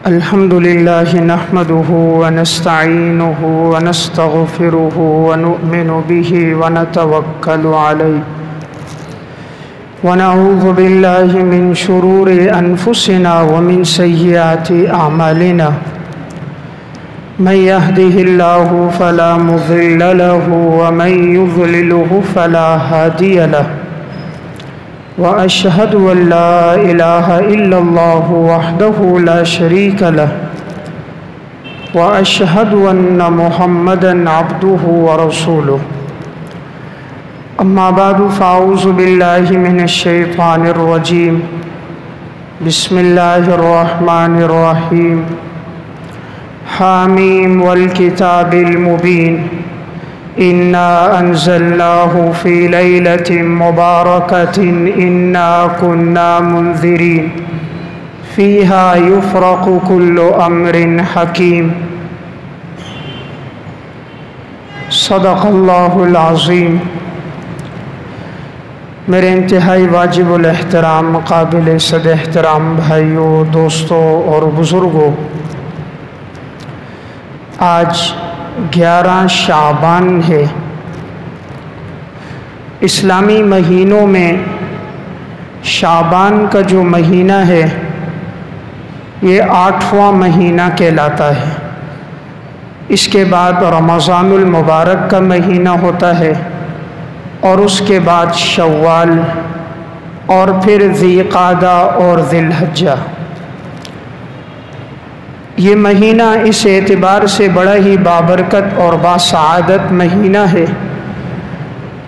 الحمد لله نحمده ونستعينه ونستغفره ونؤمن به ونتوكل عليه ونعوذ بالله من شرور أنفسنا ومن سيئات أعمالنا من يهده الله فلا مضل له ومن يضلله فلا هادي له وأشهد أن لا إله إلا الله وحده لا شريك له وأشهد أن محمدًا عبده ورسوله أما بعد فأعوذ بالله من الشيطان الرجيم بسم الله الرحمن الرحيم حاميم والكتاب المبين إنا أنزلناه في ليلة مباركة إنا كنا منذرين فيها يفرق كل أمر حكيم صدق اللہ العظیم۔ میرے انتہائی واجب الاحترام قابل صد احترام بھائیوں، دوستوں اور بزرگوں، آج 11 شعبان ہے۔ اسلامی مہینوں میں شعبان کا جو مہینہ ہے یہ 8واں مہینہ کہلاتا ہے۔ اس کے بعد رمضان المبارک کا مہینہ ہوتا ہے اور اس کے بعد شوال اور پھر ذی قعدہ اور ذی الحجہ۔ یہ مہینہ اس اعتبار سے بڑا ہی بابرکت اور باسعادت مہینہ ہے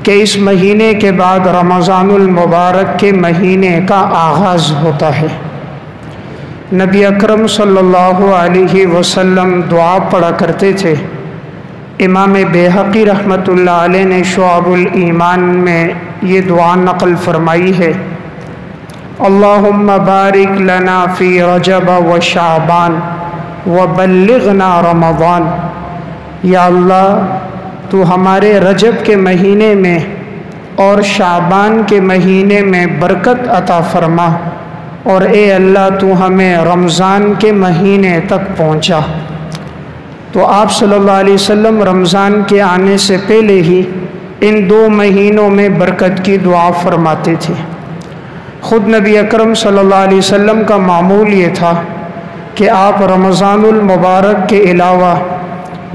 کہ اس مہینے کے بعد رمضان المبارک کے مہینے کا آغاز ہوتا ہے۔ نبی اکرم صلی اللہ علیہ وسلم دعا پڑھا کرتے تھے۔ امام بیہقی رحمۃ اللہ علیہ نے شعب الایمان میں یہ دعا نقل فرمائی ہے: اللہم بارک لنا فی رجب و شعبان وبلغنا رمضان۔ یا اللہ، تو ہمارے رجب کے مہینے میں اور شعبان کے مہینے میں برکت عطا فرما، اور اے اللہ تو ہمیں رمضان کے مہینے تک پہنچا۔ تو آپ صلی اللہ علیہ وسلم رمضان کے آنے سے پہلے ہی ان 2 مہینوں میں برکت کی دعا فرماتے تھے۔ خود نبی اکرم صلی اللہ علیہ وسلم کا معمول یہ تھا کہ آپ رمضان المبارک کے علاوہ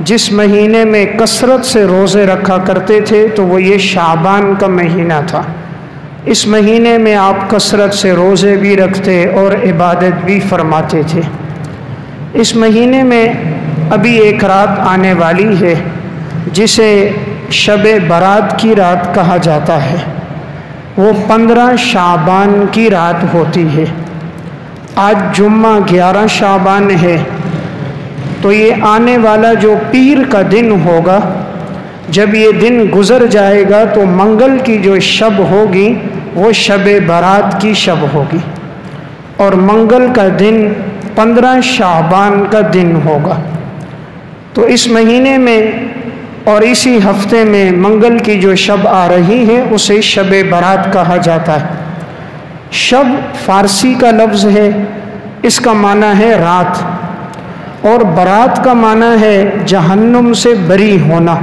جس مہینے میں کثرت سے روزے رکھا کرتے تھے تو وہ یہ شعبان کا مہینہ تھا۔ اس مہینے میں آپ کثرت سے روزے بھی رکھتے اور عبادت بھی فرماتے تھے۔ اس مہینے میں ابھی ایک رات آنے والی ہے جسے شب برات کی رات کہا جاتا ہے۔ وہ 15 شعبان کی رات ہوتی ہے۔ آج جمعہ 11 شعبان ہے، تو یہ آنے والا جو پیر کا دن ہوگا، جب یہ دن گزر جائے گا تو منگل کی جو شب ہوگی وہ شب برات کی شب ہوگی، اور منگل کا دن 15 شعبان کا دن ہوگا۔ تو اس مہینے میں اور اسی ہفتے میں منگل کی جو شب آ رہی ہے اسے شب برات کہا جاتا ہے۔ شب فارسی کا لفظ ہے، اس کا معنی ہے رات، اور برات کا معنی ہے جہنم سے بری ہونا۔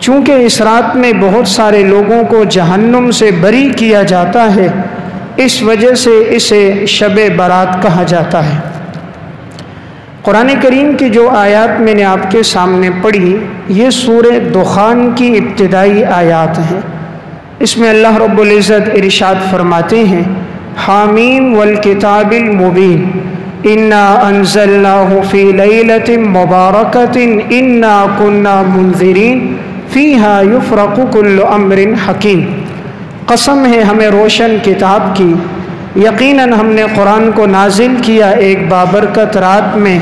چونکہ اس رات میں بہت سارے لوگوں کو جہنم سے بری کیا جاتا ہے، اس وجہ سے اسے شب برات کہا جاتا ہے۔ قرآن کریم کی جو آیات میں نے آپ کے سامنے پڑھی یہ سورہ دخان کی ابتدائی آیات ہیں۔ اس میں اللہ رب العزت ارشاد فرماتے ہیں: حامیم والکتاب المبین انا انزلناہ فی لیلۃ مبارکۃ انا کنا منذرین فیہا یفرق کل امر حکیم۔ قسم ہے ہمیں روشن کتاب کی، یقیناً ہم نے قرآن کو نازل کیا ایک بابرکت رات میں،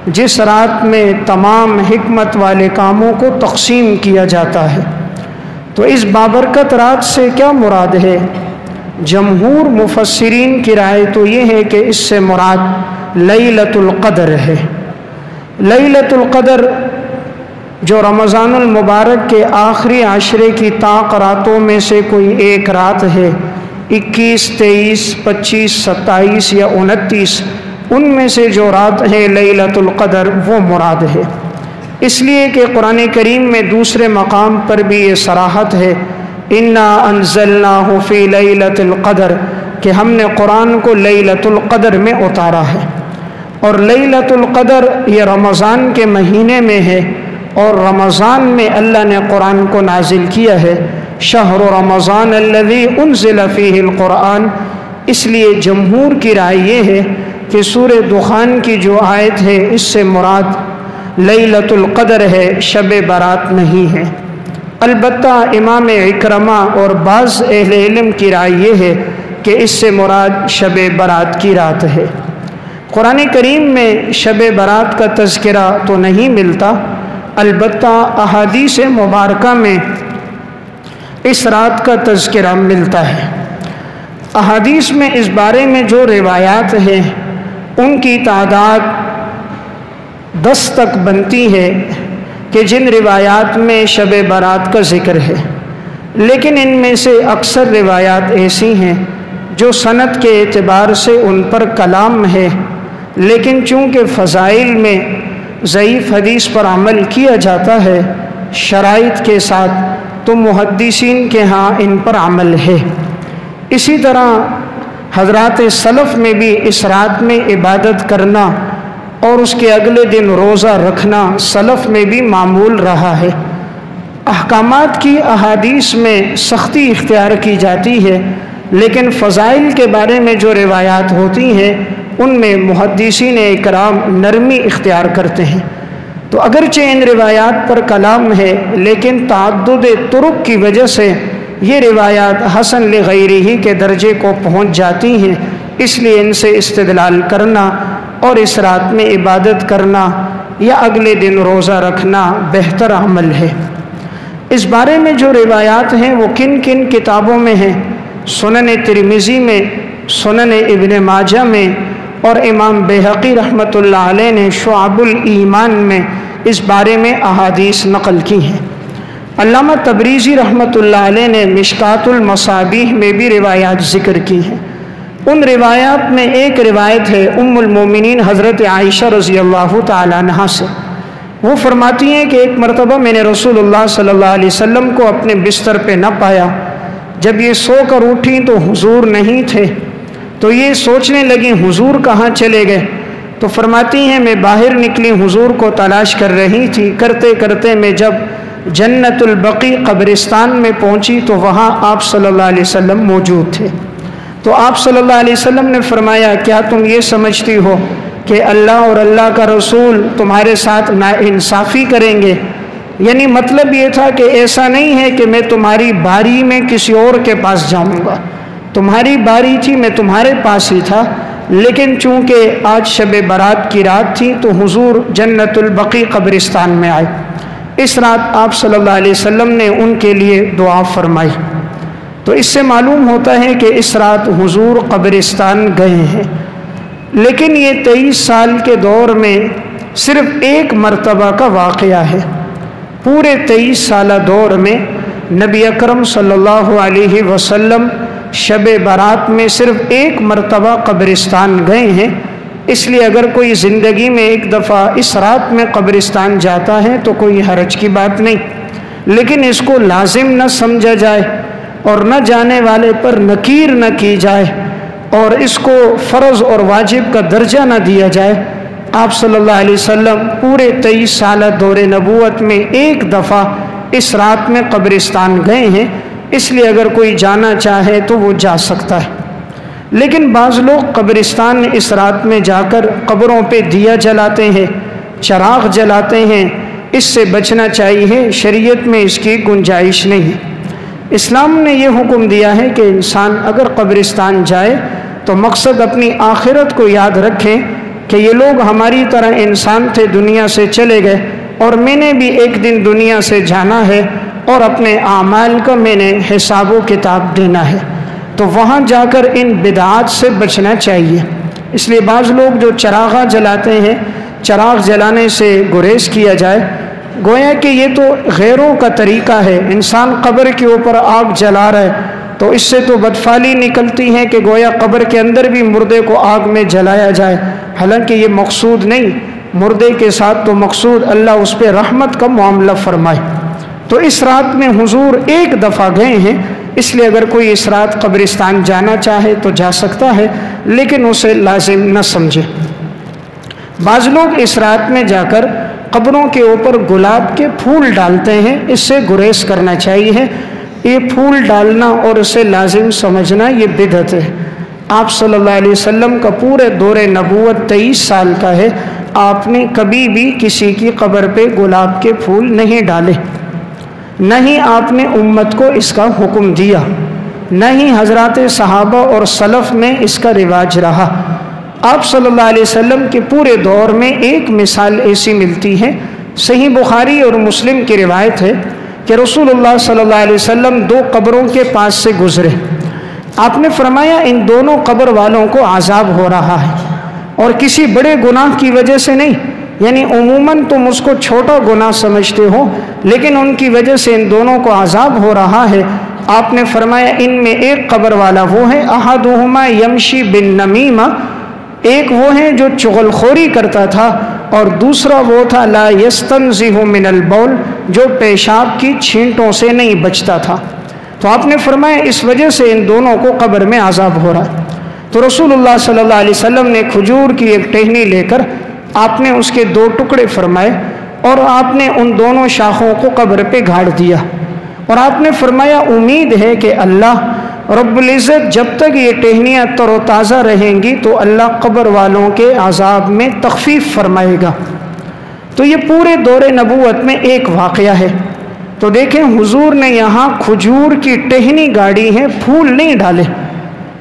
جس رات میں تمام حکمت والے کاموں کو تقسیم کیا جاتا ہے۔ تو اس بابرکت رات سے کیا مراد ہے؟ جمہور مفسرین کی رائے تو یہ ہے کہ اس سے مراد لیلۃ القدر ہے۔ لیلۃ القدر جو رمضان المبارک کے آخری عشرے کی طاق راتوں میں سے کوئی ایک رات ہے، 21، 23، 25، 27 یا 29، ان میں سے جو رات ہے لیلۃ القدر وہ مراد ہے، اس لیے کہ قرآن کریم میں دوسرے مقام پر بھی یہ صراحت ہے انا انزلناہ فی لیلۃ القدر، کہ ہم نے قرآن کو لیلۃ القدر میں اتارا ہے، اور لیلۃ القدر یہ رمضان کے مہینے میں ہے، اور رمضان میں اللہ نے قرآن کو نازل کیا ہے، شہر رمضان الذی انزل فیہ القرآن۔ اس لیے جمہور کی رائے یہ ہے کہ سورہ دخان کی جو آیت ہے اس سے مراد لیلۃ القدر ہے، شب برات نہیں ہے۔ البتہ امام اکرمہ اور بعض اہل علم کی رائے یہ ہے کہ اس سے مراد شب برات کی رات ہے۔ قرآن کریم میں شب برات کا تذکرہ تو نہیں ملتا، البتہ احادیث مبارکہ میں اس رات کا تذکرہ ملتا ہے۔ احادیث میں اس بارے میں جو روایات ہیں ان کی تعداد 10 تک بنتی ہے کہ جن روایات میں شب برات کا ذکر ہے، لیکن ان میں سے اکثر روایات ایسی ہیں جو سند کے اعتبار سے ان پر کلام ہے، لیکن چونکہ فضائل میں ضعیف حدیث پر عمل کیا جاتا ہے شرائط کے ساتھ، تو محدثین کے ہاں ان پر عمل ہے۔ اسی طرح حضرات سلف میں بھی اس رات میں عبادت کرنا اور اس کے اگلے دن روزہ رکھنا سلف میں بھی معمول رہا ہے۔ احکامات کی احادیث میں سختی اختیار کی جاتی ہے، لیکن فضائل کے بارے میں جو روایات ہوتی ہیں ان میں محدثین اکرام نرمی اختیار کرتے ہیں۔ تو اگرچہ ان روایات پر کلام ہے، لیکن تعدد طرق کی وجہ سے یہ روایات حسن لغیرہ کے درجے کو پہنچ جاتی ہیں، اس لیے ان سے استدلال کرنا اور اس رات میں عبادت کرنا یا اگلے دن روزہ رکھنا بہتر عمل ہے۔ اس بارے میں جو روایات ہیں وہ کن کن کتابوں میں ہیں؟ سنن ترمذی میں، سنن ابن ماجہ میں، اور امام بہقی رحمۃ اللہ علیہ نے شعب الایمان میں اس بارے میں احادیث نقل کی ہیں۔ علامہ تبریزی رحمۃ اللہ علیہ نے مشکات المصابیح میں بھی روایات ذکر کی ہیں۔ ان روایات میں ایک روایت ہے ام المومنین حضرت عائشہ رضی اللہ تعالیٰ عنہا سے، وہ فرماتی ہیں کہ ایک مرتبہ میں نے رسول اللہ صلی اللہ علیہ وسلم کو اپنے بستر پہ نہ پایا، جب یہ سو کر اٹھیں تو حضور نہیں تھے، تو یہ سوچنے لگیں حضور کہاں چلے گئے، تو فرماتی ہیں میں باہر نکلی، حضور کو تلاش کر رہی تھی، کرتے کرتے میں جب جنت البقیع قبرستان میں پہنچی تو وہاں آپ صلی اللہ علیہ وسلم موجود تھے۔ تو آپ صلی اللہ علیہ وسلم نے فرمایا کیا تم یہ سمجھتی ہو کہ اللہ اور اللہ کا رسول تمہارے ساتھ ناانصافی کریں گے؟ یعنی مطلب یہ تھا کہ ایسا نہیں ہے کہ میں تمہاری باری میں کسی اور کے پاس جاؤں گا، تمہاری باری تھی میں تمہارے پاس ہی تھا، لیکن چونکہ آج شب برات کی رات تھی تو حضور جنت البقیع قبرستان میں آئے۔ اس رات آپ صلی اللہ علیہ وسلم نے ان کے لیے دعا فرمائی۔ تو اس سے معلوم ہوتا ہے کہ اس رات حضور قبرستان گئے ہیں، لیکن یہ 23 سال کے دور میں صرف ایک مرتبہ کا واقعہ ہے۔ پورے 23 سالہ دور میں نبی اکرم صلی اللہ علیہ وسلم شب برات میں صرف ایک مرتبہ قبرستان گئے ہیں، اس لیے اگر کوئی زندگی میں ایک دفعہ اس رات میں قبرستان جاتا ہے تو کوئی حرج کی بات نہیں، لیکن اس کو لازم نہ سمجھا جائے اور نہ جانے والے پر نکیر نہ کی جائے اور اس کو فرض اور واجب کا درجہ نہ دیا جائے۔ آپ صلی اللہ علیہ وسلم پورے 23 سالہ دور نبوت میں ایک دفعہ اس رات میں قبرستان گئے ہیں، اس لیے اگر کوئی جانا چاہے تو وہ جا سکتا ہے۔ لیکن بعض لوگ قبرستان اس رات میں جا کر قبروں پہ دیا جلاتے ہیں، چراغ جلاتے ہیں، اس سے بچنا چاہیے، شریعت میں اس کی گنجائش نہیں۔ اسلام نے یہ حکم دیا ہے کہ انسان اگر قبرستان جائے تو مقصد اپنی آخرت کو یاد رکھیں کہ یہ لوگ ہماری طرح انسان تھے، دنیا سے چلے گئے اور میں نے بھی ایک دن دنیا سے جانا ہے اور اپنے اعمال کا میں نے حساب و کتاب دینا ہے، تو وہاں جا کر ان بدعات سے بچنا چاہیے۔ اس لیے بعض لوگ جو چراغاں جلاتے ہیں، چراغ جلانے سے گریز کیا جائے، گویا کہ یہ تو غیروں کا طریقہ ہے، انسان قبر کے اوپر آگ جلا رہا ہے تو اس سے تو بدفعلی نکلتی ہے کہ گویا قبر کے اندر بھی مردے کو آگ میں جلایا جائے، حالانکہ یہ مقصود نہیں، مردے کے ساتھ تو مقصود اللہ اس پہ رحمت کا معاملہ فرمائے۔ تو اس رات میں حضور ایک دفعہ گئے ہیں، اس لیے اگر کوئی اس رات قبرستان جانا چاہے تو جا سکتا ہے، لیکن اسے لازم نہ سمجھے۔ بعض لوگ اس رات میں جا کر قبروں کے اوپر گلاب کے پھول ڈالتے ہیں، اس سے گریز کرنا چاہیے۔ یہ پھول ڈالنا اور اسے لازم سمجھنا یہ بدعت ہے۔ آپ صلی اللہ علیہ وسلم کا پورے دور نبوت 23 سال کا ہے، آپ نے کبھی بھی کسی کی قبر پہ گلاب کے پھول نہیں ڈالے، نہ ہی آپ نے امت کو اس کا حکم دیا، نہ ہی حضرات صحابہ اور سلف میں اس کا رواج رہا۔ آپ صلی اللہ علیہ وسلم کے پورے دور میں ایک مثال ایسی ملتی ہے، صحیح بخاری اور مسلم کی روایت ہے کہ رسول اللہ صلی اللہ علیہ وسلم 2 قبروں کے پاس سے گزرے۔ آپ نے فرمایا ان دونوں قبر والوں کو عذاب ہو رہا ہے، اور کسی بڑے گناہ کی وجہ سے نہیں، یعنی عموماً تم اس کو چھوٹا گناہ سمجھتے ہو، لیکن ان کی وجہ سے ان دونوں کو عذاب ہو رہا ہے۔ آپ نے فرمایا ان میں ایک قبر والا وہ ہے احدہما یمشی بالنمیمہ، ایک وہ ہے جو چغل خوری کرتا تھا، اور دوسرا وہ تھا لا یستنزہ من البول، جو پیشاب کی چھینٹوں سے نہیں بچتا تھا۔ تو آپ نے فرمایا اس وجہ سے ان دونوں کو قبر میں عذاب ہو رہا ہے۔ تو رسول اللہ صلی اللہ علیہ وسلم نے کھجور کی ایک ٹہنی لے کر آپ نے اس کے 2 ٹکڑے فرمائے، اور آپ نے ان دونوں شاخوں کو قبر پہ گاڑ دیا، اور آپ نے فرمایا امید ہے کہ اللہ رب العزت جب تک یہ ٹہنیاں تر و تازہ رہیں گی تو اللہ قبر والوں کے عذاب میں تخفیف فرمائے گا۔ تو یہ پورے دور نبوت میں ایک واقعہ ہے۔ تو دیکھیں حضور نے یہاں کھجور کی ٹہنی گاڑی ہے، پھول نہیں ڈالے۔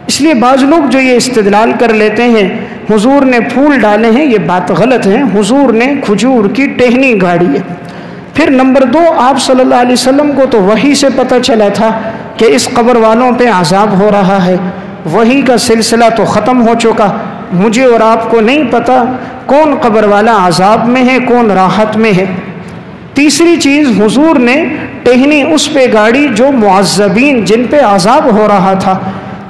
اس لیے بعض لوگ جو یہ استدلال کر لیتے ہیں حضور نے پھول ڈالے ہیں، یہ بات غلط ہے۔ حضور نے کھجور کی ٹہنی گاڑی ہے۔ پھر نمبر 2، آپ صلی اللہ علیہ وسلم کو تو وحی سے پتہ چلا تھا کہ اس قبر والوں پہ عذاب ہو رہا ہے، وحی کا سلسلہ تو ختم ہو چکا۔ مجھے اور آپ کو نہیں پتہ کون قبر والا عذاب میں ہے، کون راحت میں ہے۔ تیسری چیز، حضور نے ٹہنی اس پہ گاڑی جو معذبین، جن پہ عذاب ہو رہا تھا۔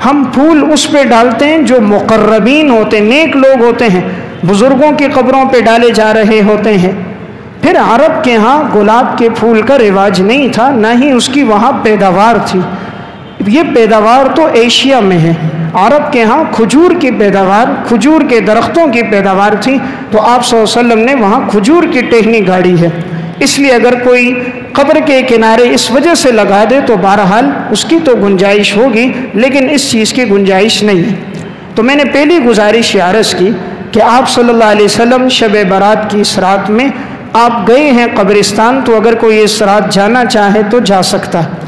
ہم پھول اس پہ ڈالتے ہیں جو مقربین ہوتے ہیں، نیک لوگ ہوتے ہیں، بزرگوں کی قبروں پہ ڈالے جا رہے ہوتے ہیں۔ پھر عرب کے ہاں گلاب کے پھول کا رواج نہیں تھا، نہ ہی اس کی وہاں پیداوار تھی۔ یہ پیداوار تو ایشیا میں ہے، عرب کے ہاں کھجور کی پیداوار، کھجور کے درختوں کی پیداوار تھی، تو آپ صلی اللہ علیہ وسلم نے وہاں کھجور کی ٹہنی گاڑی ہے۔ اس لیے اگر کوئی قبر کے کنارے اس وجہ سے لگا دے تو بہرحال اس کی تو گنجائش ہوگی، لیکن اس چیز کی گنجائش نہیں ہے۔ تو میں نے پہلی گزارش یہ عرض کی کہ آپ صلی اللہ علیہ وسلم شب برات کی اس رات میں آپ گئے ہیں قبرستان، تو اگر کوئی اس رات جانا چاہے تو جا سکتا ہے۔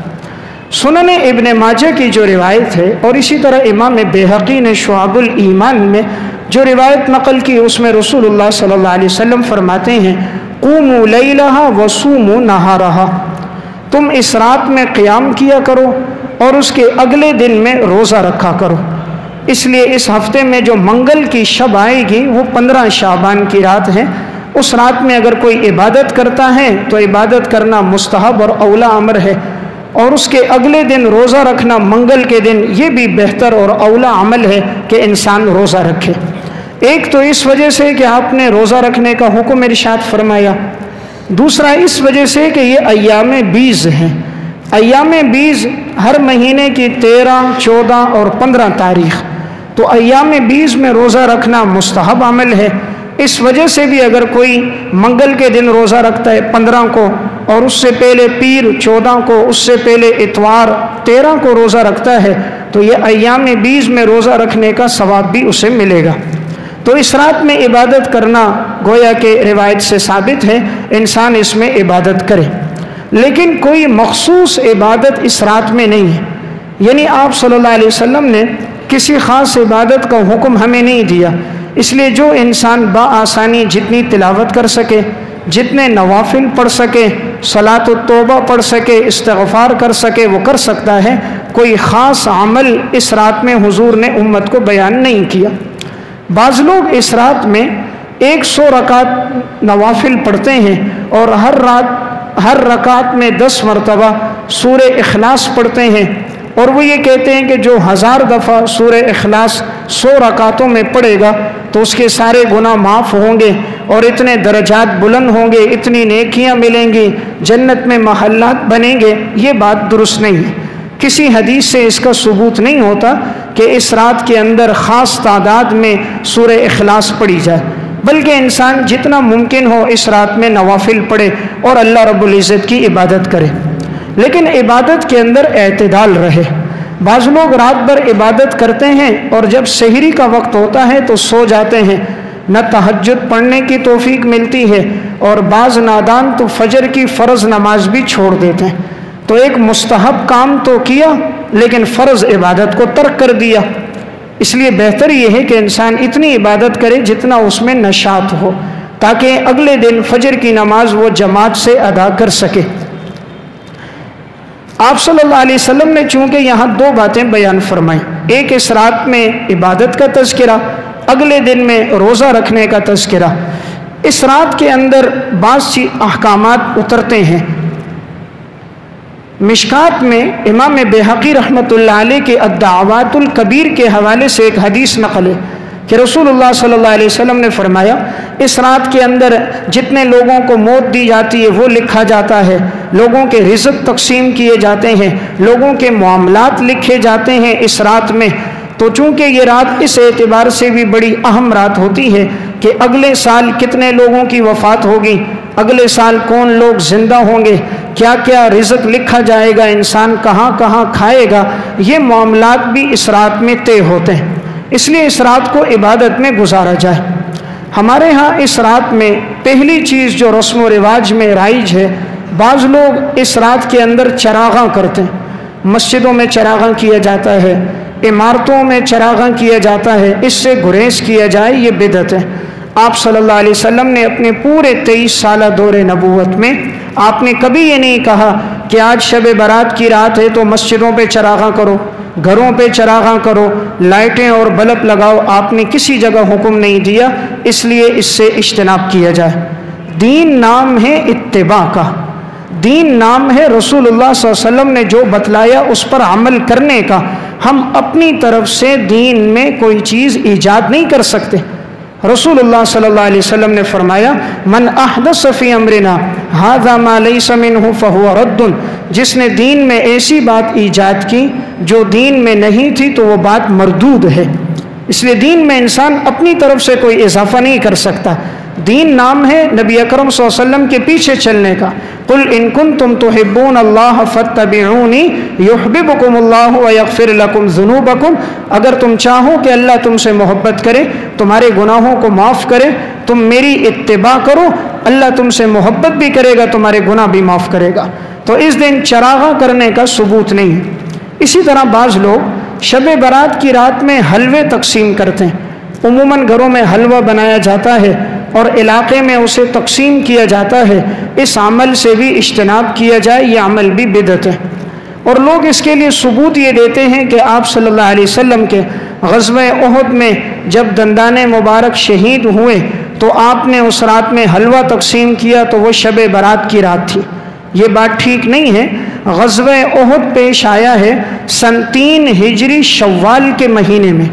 سنن ابن ماجہ کی جو روایت ہے، اور اسی طرح امام بیہقی نے شعب الایمان میں جو روایت نقل کی، اس میں رسول اللہ صلی اللہ علیہ وسلم فرماتے ہیں قوموا لیلہا وصوموا نہارہا، تم اس رات میں قیام کیا کرو اور اس کے اگلے دن میں روزہ رکھا کرو۔ اس لیے اس ہفتے میں جو منگل کی شب آئے گی وہ 15 شعبان کی رات ہے۔ اس رات میں اگر کوئی عبادت کرتا ہے تو عبادت کرنا مستحب اور اولا امر ہے، اور اس کے اگلے دن روزہ رکھنا منگل کے دن یہ بھی بہتر اور اولا عمل ہے کہ انسان روزہ رکھے۔ ایک تو اس وجہ سے کہ آپ نے روزہ رکھنے کا حکم ارشاد فرمایا، دوسرا اس وجہ سے کہ یہ ایام بیز ہیں۔ ایام بیز ہر مہینے کی 13، 14 اور 15 تاریخ، تو ایام بیز میں روزہ رکھنا مستحب عمل ہے۔ اس وجہ سے بھی اگر کوئی منگل کے دن روزہ رکھتا ہے 15 کو، اور اس سے پہلے پیر 14 کو، اس سے پہلے اتوار 13 کو روزہ رکھتا ہے، تو یہ ایام بیز میں روزہ رکھنے کا ثواب بھی اسے ملے گا۔ تو اس رات میں عبادت کرنا گویا کہ روایت سے ثابت ہے، انسان اس میں عبادت کرے، لیکن کوئی مخصوص عبادت اس رات میں نہیں ہے۔ یعنی آپ صلی اللہ علیہ وسلم نے کسی خاص عبادت کا حکم ہمیں نہیں دیا۔ اس لیے جو انسان بآسانی جتنی تلاوت کر سکے، جتنے نوافل پڑھ سکے، صلاۃ التوبہ پڑھ سکے، استغفار کر سکے، وہ کر سکتا ہے۔ کوئی خاص عمل اس رات میں حضور نے امت کو بیان نہیں کیا۔ بعض لوگ اس رات میں 100 رکعت نوافل پڑھتے ہیں، اور ہر رکعت میں 10 مرتبہ سورہ اخلاص پڑھتے ہیں، اور وہ یہ کہتے ہیں کہ جو 1000 دفعہ سورہ اخلاص 100 رکعتوں میں پڑھے گا تو اس کے سارے گناہ معاف ہوں گے اور اتنے درجات بلند ہوں گے، اتنی نیکیاں ملیں گی، جنت میں محلات بنیں گے۔ یہ بات درست نہیں ہے، کسی حدیث سے اس کا ثبوت نہیں ہوتا کہ اس رات کے اندر خاص تعداد میں سورہ اخلاص پڑھی جائے، بلکہ انسان جتنا ممکن ہو اس رات میں نوافل پڑھے اور اللہ رب العزت کی عبادت کرے، لیکن عبادت کے اندر اعتدال رہے۔ بعض لوگ رات بھر عبادت کرتے ہیں اور جب سحری کا وقت ہوتا ہے تو سو جاتے ہیں، نہ تہجد پڑھنے کی توفیق ملتی ہے، اور بعض نادان تو فجر کی فرض نماز بھی چھوڑ دیتے ہیں۔ تو ایک مستحب کام تو کیا لیکن فرض عبادت کو ترک کر دیا۔ اس لیے بہتر یہ ہے کہ انسان اتنی عبادت کرے جتنا اس میں نشاط ہو، تاکہ اگلے دن فجر کی نماز وہ جماعت سے ادا کر سکے۔ آپ صلی اللہ علیہ وسلم نے چونکہ یہاں 2 باتیں بیان فرمائیں، ایک اس رات میں عبادت کا تذکرہ، اگلے دن میں روزہ رکھنے کا تذکرہ۔ اس رات کے اندر بعض احکامات اترتے ہیں۔ مشکات میں امام بہقی رحمۃ اللہ علیہ کے الدعوات الکبیر کے حوالے سے ایک حدیث نقل ہے کہ رسول اللہ صلی اللہ علیہ وسلم نے فرمایا، اس رات کے اندر جتنے لوگوں کو موت دی جاتی ہے وہ لکھا جاتا ہے، لوگوں کے رزق تقسیم کیے جاتے ہیں، لوگوں کے معاملات لکھے جاتے ہیں اس رات میں۔ تو چونکہ یہ رات اس اعتبار سے بھی بڑی اہم رات ہوتی ہے کہ اگلے سال کتنے لوگوں کی وفات ہوگی، اگلے سال کون لوگ زندہ ہوں گے، کیا کیا رزق لکھا جائے گا، انسان کہاں کہاں کھائے گا، یہ معاملات بھی اس رات میں طے ہوتے ہیں۔ اس لیے اس رات کو عبادت میں گزارا جائے۔ ہمارے ہاں اس رات میں پہلی چیز جو رسم و رواج میں رائج ہے، بعض لوگ اس رات کے اندر چراغاں کرتے ہیں، مسجدوں میں چراغاں کیا جاتا ہے، عمارتوں میں چراغاں کیا جاتا ہے، اس سے گریز کیا جائے، یہ بدعت ہے۔ آپ صلی اللہ علیہ وسلم نے اپنے پورے 23 سالہ دور نبوت میں آپ نے کبھی یہ نہیں کہا کہ آج شب برات کی رات ہے تو مسجدوں پہ چراغاں کرو، گھروں پہ چراغاں کرو، لائٹیں اور بلب لگاؤ۔ آپ نے کسی جگہ حکم نہیں دیا، اس لیے اس سے اجتناب کیا جائے۔ دین نام ہے اتباع کا، دین نام ہے رسول اللہ صلی اللہ علیہ وسلم نے جو بتلایا اس پر عمل کرنے کا۔ ہم اپنی طرف سے دین میں کوئی چیز ایجاد نہیں کر سکتے۔ رسول اللہ صلی اللہ علیہ وسلم نے فرمایا، من احدث فی امرنا ھذا ما لیس منہ فہو رد، جس نے دین میں ایسی بات ایجاد کی جو دین میں نہیں تھی تو وہ بات مردود ہے۔ اس لیے دین میں انسان اپنی طرف سے کوئی اضافہ نہیں کر سکتا۔ دین نام ہے نبی اکرم صلی اللہ علیہ وسلم کے پیچھے چلنے کا۔ قل ان کنتم تحبون اللہ فاتبعونی یحببکم اللہ ویغفر لکم ذنوبکم، اگر تم چاہو کہ اللہ تم سے محبت کرے، تمہارے گناہوں کو معاف کرے، تم میری اتباع کرو، اللہ تم سے محبت بھی کرے گا، تمہارے گناہ بھی معاف کرے گا۔ تو اس دن چراغاں کرنے کا ثبوت نہیں ہے۔ اسی طرح بعض لوگ شب برات کی رات میں حلوے تقسیم کرتے ہیں۔ عموماً گھروں میں حلوہ بنایا جاتا ہے اور علاقے میں اسے تقسیم کیا جاتا ہے، اس عمل سے بھی اجتناب کیا جائے، یہ عمل بھی بدعت ہے۔ اور لوگ اس کے لیے ثبوت یہ دیتے ہیں کہ آپ صلی اللہ علیہ وسلم کے غزوہ احد میں جب دندان مبارک شہید ہوئے تو آپ نے اس رات میں حلوہ تقسیم کیا تو وہ شب برات کی رات تھی۔ یہ بات ٹھیک نہیں ہے۔ غزوہ احد پیش آیا ہے سن 3 ہجری شوال کے مہینے میں،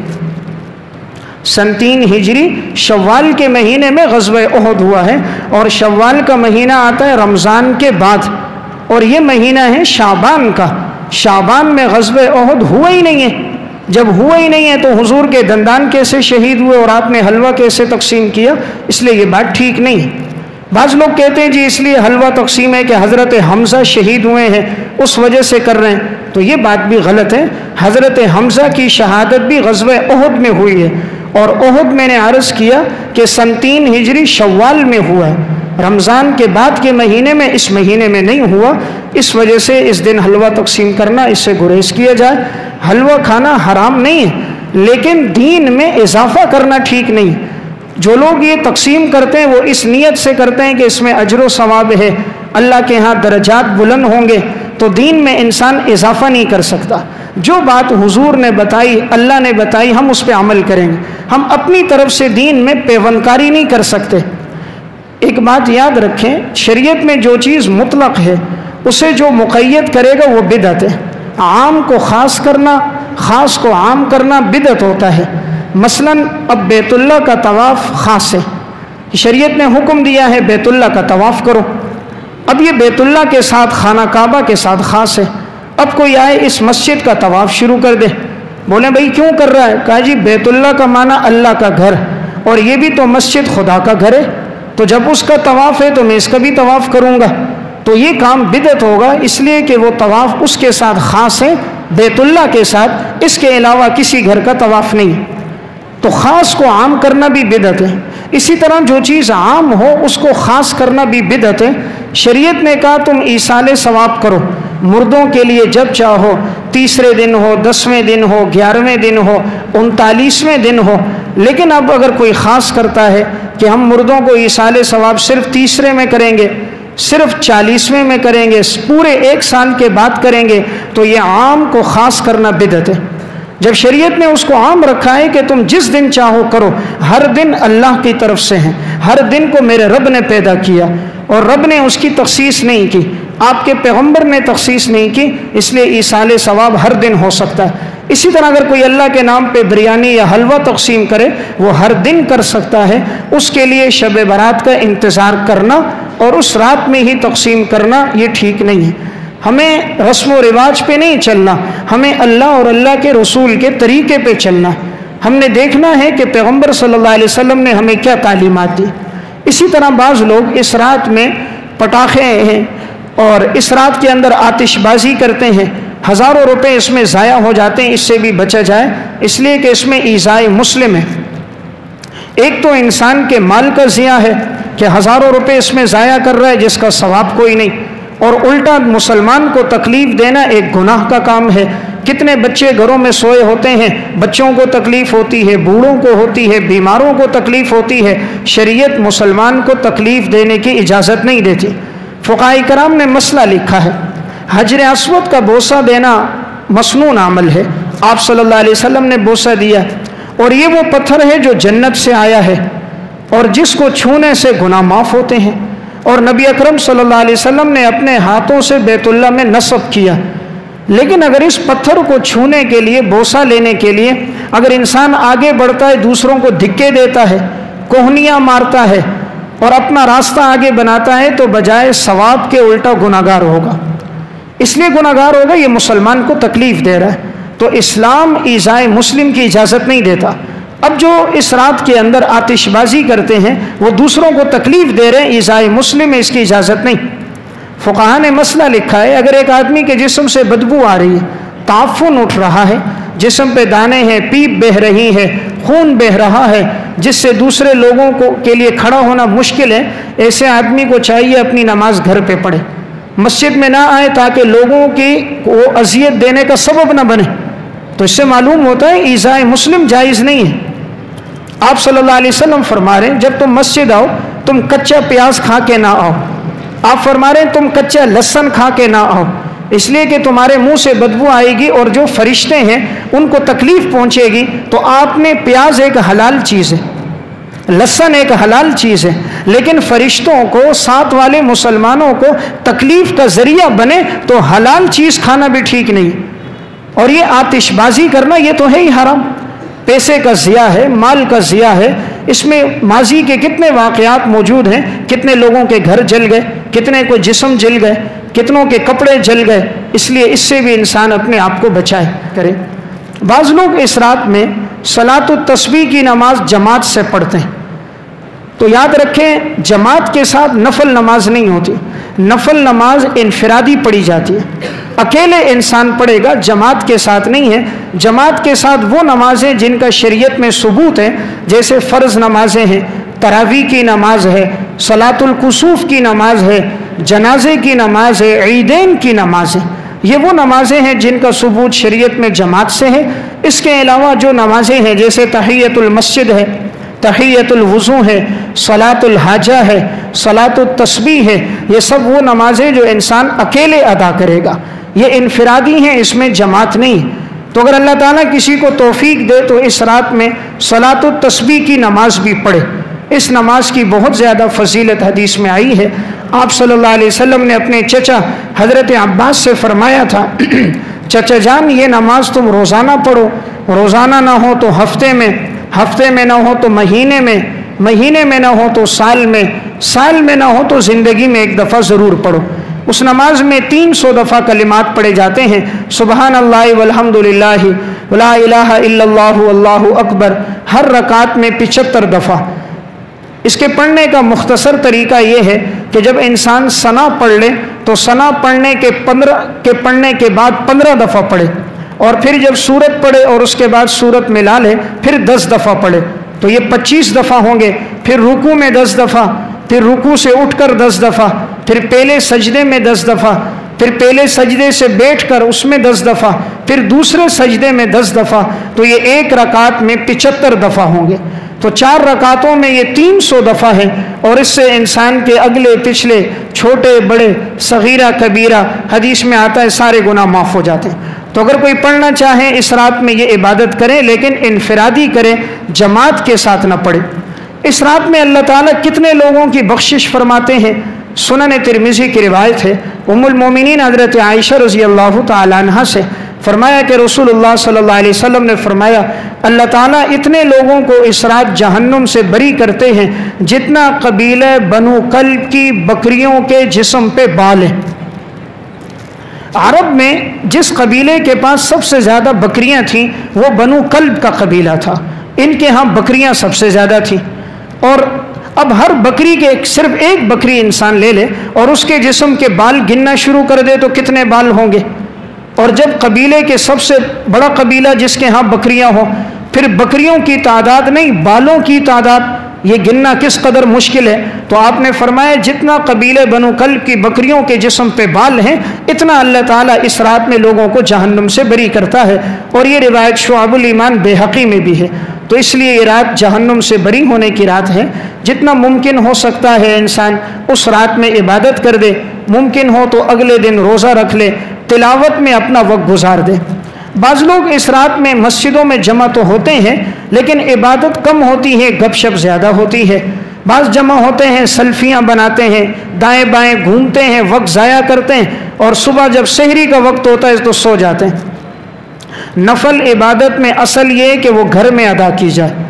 سن 3 ہجری شوال کے مہینے میں غزوہ احد ہوا ہے، اور شوال کا مہینہ آتا ہے رمضان کے بعد، اور یہ مہینہ ہے شعبان کا۔ شعبان میں غزوہ احد ہوا ہی نہیں ہے۔ جب ہوا ہی نہیں ہے تو حضور کے دندان کیسے شہید ہوئے اور آپ نے حلوہ کیسے تقسیم کیا؟ اس لیے یہ بات ٹھیک نہیں ہے۔ بعض لوگ کہتے ہیں جی اس لیے حلوہ تقسیم ہے کہ حضرت حمزہ شہید ہوئے ہیں اس وجہ سے کر رہے ہیں، تو یہ بات بھی غلط ہے۔ حضرت حمزہ کی شہادت بھی غزوہ احد میں ہوئی ہے، اور احد میں نے عرض کیا کہ سن 3 ہجری شوال میں ہوا ہے، رمضان کے بعد کے مہینے میں، اس مہینے میں نہیں ہوا۔ اس وجہ سے اس دن حلوہ تقسیم کرنا، اس سے گریز کیا جائے۔ حلوہ کھانا حرام نہیں ہے، لیکن دین میں اضافہ کرنا ٹھیک نہیں۔ جو لوگ یہ تقسیم کرتے ہیں وہ اس نیت سے کرتے ہیں کہ اس میں اجر و ثواب ہے، اللہ کے ہاں درجات بلند ہوں گے، تو دین میں انسان اضافہ نہیں کر سکتا۔ جو بات حضور نے بتائی، اللہ نے بتائی، ہم اس پہ عمل کریں گے۔ ہم اپنی طرف سے دین میں پیوندکاری نہیں کر سکتے۔ ایک بات یاد رکھیں، شریعت میں جو چیز مطلق ہے اسے جو مقید کرے گا وہ بدعت ہے، عام کو خاص کرنا، خاص کو عام کرنا بدعت ہوتا ہے۔ مثلاً اب بیت اللہ کا طواف خاص ہے، شریعت نے حکم دیا ہے بیت اللہ کا طواف کرو، اب یہ بیت اللہ کے ساتھ خانہ کعبہ کے ساتھ خاص ہے، اب کوئی آئے اس مسجد کا طواف شروع کر دے، بولے بھائی کیوں کر رہا ہے؟ کہا جی بیت اللہ کا معنی اللہ کا گھر، اور یہ بھی تو مسجد خدا کا گھر ہے، تو جب اس کا طواف ہے تو میں اس کا بھی طواف کروں گا، تو یہ کام بدعت ہوگا، اس لیے کہ وہ طواف اس کے ساتھ خاص ہے بیت اللہ کے ساتھ، اس کے علاوہ کسی گھر کا طواف نہیں۔ تو خاص کو عام کرنا بھی بدعت ہے۔ اسی طرح جو چیز عام ہو اس کو خاص کرنا بھی بدعت ہے۔ شریعت نے کہا تم ایصال ثواب کرو مردوں کے لیے جب چاہو، 30ویں دن ہو، 10ویں دن ہو، 11ویں دن ہو، 39ویں دن ہو، لیکن اب اگر کوئی خاص کرتا ہے کہ ہم مردوں کو ایصال ثواب صرف 30ویں میں کریں گے، صرف 40ویں میں کریں گے، پورے 1 سال کے بعد کریں گے، تو یہ عام کو خاص کرنا بدعت ہے۔ جب شریعت نے اس کو عام رکھا ہے کہ تم جس دن چاہو کرو، ہر دن اللہ کی طرف سے ہیں، ہر دن کو میرے رب نے پیدا کیا، اور رب نے اس کی تخصیص نہیں کی، آپ کے پیغمبر نے تخصیص نہیں کی، اس لیے ایصال ثواب ہر دن ہو سکتا ہے۔ اسی طرح اگر کوئی اللہ کے نام پہ بریانی یا حلوہ تقسیم کرے، وہ ہر دن کر سکتا ہے، اس کے لیے شب برات کا انتظار کرنا اور اس رات میں ہی تقسیم کرنا یہ ٹھیک نہیں ہے۔ ہمیں رسم و رواج پہ نہیں چلنا، ہمیں اللہ اور اللہ کے رسول کے طریقے پہ چلنا ہے۔ ہم نے دیکھنا ہے کہ پیغمبر صلی اللہ علیہ وسلم نے ہمیں کیا تعلیمات دی۔ اسی طرح بعض لوگ اس رات میں پٹاخے ہیں اور اس رات کے اندر آتش بازی کرتے ہیں، ہزاروں روپے اس میں ضائع ہو جاتے ہیں، اس سے بھی بچا جائے، اس لیے کہ اس میں ایذائے مسلم ہے۔ ایک تو انسان کے مال کا ضیاع ہے کہ ہزاروں روپے اس میں ضائع کر رہا ہے جس کا ثواب کوئی نہیں، اور الٹا مسلمان کو تکلیف دینا ایک گناہ کا کام ہے۔ کتنے بچے گھروں میں سوئے ہوتے ہیں، بچوں کو تکلیف ہوتی ہے، بوڑھوں کو ہوتی ہے، بیماروں کو تکلیف ہوتی ہے، شریعت مسلمان کو تکلیف دینے کی اجازت نہیں دیتی۔ فقہاء کرام نے مسئلہ لکھا ہے، حجر اسود کا بوسہ دینا مسنون عمل ہے، آپ صلی اللہ علیہ وسلم نے بوسہ دیا، اور یہ وہ پتھر ہے جو جنت سے آیا ہے اور جس کو چھونے سے گناہ معاف ہوتے ہیں، اور نبی اکرم صلی اللہ علیہ وسلم نے اپنے ہاتھوں سے بیت اللہ میں نصب کیا۔ لیکن اگر اس پتھر کو چھونے کے لیے، بوسہ لینے کے لیے اگر انسان آگے بڑھتا ہے، دوسروں کو دھکے دیتا ہے، کوہنیاں مارتا ہے اور اپنا راستہ آگے بناتا ہے، تو بجائے ثواب کے الٹا گناہگار ہوگا۔ اس لیے گناہگار ہوگا، یہ مسلمان کو تکلیف دے رہا ہے۔ تو اسلام ایذائے مسلم کی اجازت نہیں دیتا۔ اب جو اس رات کے اندر آتش بازی کرتے ہیں وہ دوسروں کو تکلیف دے رہے ہیں، ایذائے مسلم ہے، اس کی اجازت نہیں۔ فقہاء نے مسئلہ لکھا ہے، اگر ایک آدمی کے جسم سے بدبو آ رہی ہے، تعفن اٹھ رہا ہے، جسم پہ دانے ہیں، پیپ بہہ رہی ہے، خون بہہ رہا ہے، جس سے دوسرے لوگوں کے لیے کھڑا ہونا مشکل ہے، ایسے آدمی کو چاہیے اپنی نماز گھر پہ پڑھے، مسجد میں نہ آئے، تاکہ لوگوں کی وہ اذیت دینے کا سبب نہ بنے۔ تو اس سے معلوم ہوتا ہے ایذائے مسلم جائز نہیں ہے۔ آپ صلی اللہ علیہ وسلم فرما رہے ہیں جب تم مسجد آؤ تم کچا پیاز کھا کے نہ آؤ، آپ فرما رہے ہیں تم کچا لہسن کھا کے نہ آؤ، اس لیے کہ تمہارے منہ سے بدبو آئے گی اور جو فرشتے ہیں ان کو تکلیف پہنچے گی۔ تو آپ نے پیاز ایک حلال چیز ہے، لہسن ایک حلال چیز ہے، لیکن فرشتوں کو، ساتھ والے مسلمانوں کو تکلیف کا ذریعہ بنے تو حلال چیز کھانا بھی ٹھیک نہیں۔ اور یہ آتش بازی کرنا یہ تو ہے ہی حرام، پیسے کا ضیاع ہے، مال کا ضیاع ہے۔ اس میں ماضی کے کتنے واقعات موجود ہیں، کتنے لوگوں کے گھر جل گئے، کتنے کو جسم جل گئے، کتنوں کے کپڑے جل گئے، اس لیے اس سے بھی انسان اپنے آپ کو بچائے کرے۔ بعض لوگ اس رات میں صلاۃ التسبیح کی نماز جماعت سے پڑھتے ہیں، تو یاد رکھیں جماعت کے ساتھ نفل نماز نہیں ہوتی، نفل نماز انفرادی پڑھی جاتی ہے، اکیلے انسان پڑھے گا، جماعت کے ساتھ نہیں ہے۔ جماعت کے ساتھ وہ نمازیں جن کا شریعت میں ثبوت ہے، جیسے فرض نمازیں ہیں، تراویح کی نماز ہے، صلاۃ الکسوف کی نماز ہے، جنازے کی نماز ہے، عیدین کی نماز ہے، یہ وہ نمازیں ہیں جن کا ثبوت شریعت میں جماعت سے ہے۔ اس کے علاوہ جو نمازیں ہیں جیسے تحیۃ المسجد ہے، تحیۃ الوضو ہے، صلاۃ الحاجہ ہے، صلاۃ التسبیح ہے، یہ سب وہ نمازیں جو انسان اکیلے ادا کرے گا، یہ انفرادی ہیں، اس میں جماعت نہیں۔ تو اگر اللہ تعالیٰ کسی کو توفیق دے تو اس رات میں صلاۃ التسبیح کی نماز بھی پڑھے، اس نماز کی بہت زیادہ فضیلت حدیث میں آئی ہے۔ آپ صلی اللہ علیہ وسلم نے اپنے چچا حضرت عباس سے فرمایا تھا چچا جان یہ نماز تم روزانہ پڑھو، روزانہ نہ ہو تو ہفتے میں نہ ہو تو مہینے میں نہ ہو تو سال میں نہ ہو تو زندگی میں ایک دفعہ ضرور پڑھو۔ اس نماز میں 300 دفعہ کلمات پڑھے جاتے ہیں، سبحان اللہ والحمد للہ ولا الہ الا اللہ واللہ اکبر، ہر رکعت میں 75 دفعہ۔ اس کے پڑھنے کا مختصر طریقہ یہ ہے کہ جب انسان ثنا پڑھ لے تو ثنا پڑھنے کے بعد 15 دفعہ پڑھے، اور پھر جب سورت پڑھے اور اس کے بعد سورت ملا لے پھر 10 دفعہ پڑھے، تو یہ 25 دفعہ ہوں گے۔ پھر رکوع میں 10 دفعہ، پھر رکوع سے اٹھ کر 10 دفعہ، پھر پہلے سجدے میں 10 دفعہ، پھر پہلے سجدے سے بیٹھ کر اس میں 10 دفعہ، پھر دوسرے سجدے میں 10 دفعہ، تو یہ ایک رکعت میں 75 دفعہ ہوں گے۔ تو 4 رکعتوں میں یہ 300 دفعہ ہے، اور اس سے انسان کے اگلے پچھلے چھوٹے بڑے صغیرہ کبیرہ حدیث میں آتا ہے سارے گناہ معاف ہو جاتے ہیں۔ تو اگر کوئی پڑھنا چاہے اس رات میں یہ عبادت کرے، لیکن انفرادی کرے، جماعت کے ساتھ نہ پڑھے۔ اس رات میں اللہ تعالیٰ کتنے لوگوں کی بخشش فرماتے ہیں۔ سنن ترمذی کی روایت ہے، ام المومنین حضرت عائشہ رضی اللہ تعالیٰ عنہ سے فرمایا کہ رسول اللہ صلی اللہ علیہ وسلم نے فرمایا اللہ تعالیٰ اتنے لوگوں کو اس رات جہنم سے بری کرتے ہیں جتنا قبیلہ بنو کلب کی بکریوں کے جسم پہ بال ہیں۔ عرب میں جس قبیلے کے پاس سب سے زیادہ بکریاں تھیں وہ بنو کلب کا قبیلہ تھا، ان کے ہاں بکریاں سب سے زیادہ تھیں، اور اب ہر بکری کے صرف ایک بکری انسان لے لے اور اس کے جسم کے بال گننا شروع کر دے تو کتنے بال ہوں گے؟ اور جب قبیلے کے سب سے بڑا قبیلہ جس کے ہاں بکریاں ہوں، پھر بکریوں کی تعداد نہیں بالوں کی تعداد، یہ گننا کس قدر مشکل ہے۔ تو آپ نے فرمایا جتنا قبیلے بنو کلب کی بکریوں کے جسم پہ بال ہیں اتنا اللہ تعالیٰ اس رات میں لوگوں کو جہنم سے بری کرتا ہے، اور یہ روایت شعب الایمان بہقی میں بھی ہے۔ تو اس لیے یہ رات جہنم سے بری ہونے کی رات ہے، جتنا ممکن ہو سکتا ہے انسان اس رات میں عبادت کر دے، ممکن ہو تو اگلے دن روزہ رکھ لے، تلاوت میں اپنا وقت گزار دے۔ بعض لوگ اس رات میں مسجدوں میں جمع تو ہوتے ہیں لیکن عبادت کم ہوتی ہے، گپ شپ زیادہ ہوتی ہے۔ بعض جمع ہوتے ہیں، سیلفیاں بناتے ہیں، دائیں بائیں گھومتے ہیں، وقت ضائع کرتے ہیں، اور صبح جب سحری کا وقت ہوتا ہے تو سو جاتے ہیں۔ نفل عبادت میں اصل یہ کہ وہ گھر میں ادا کی جائے،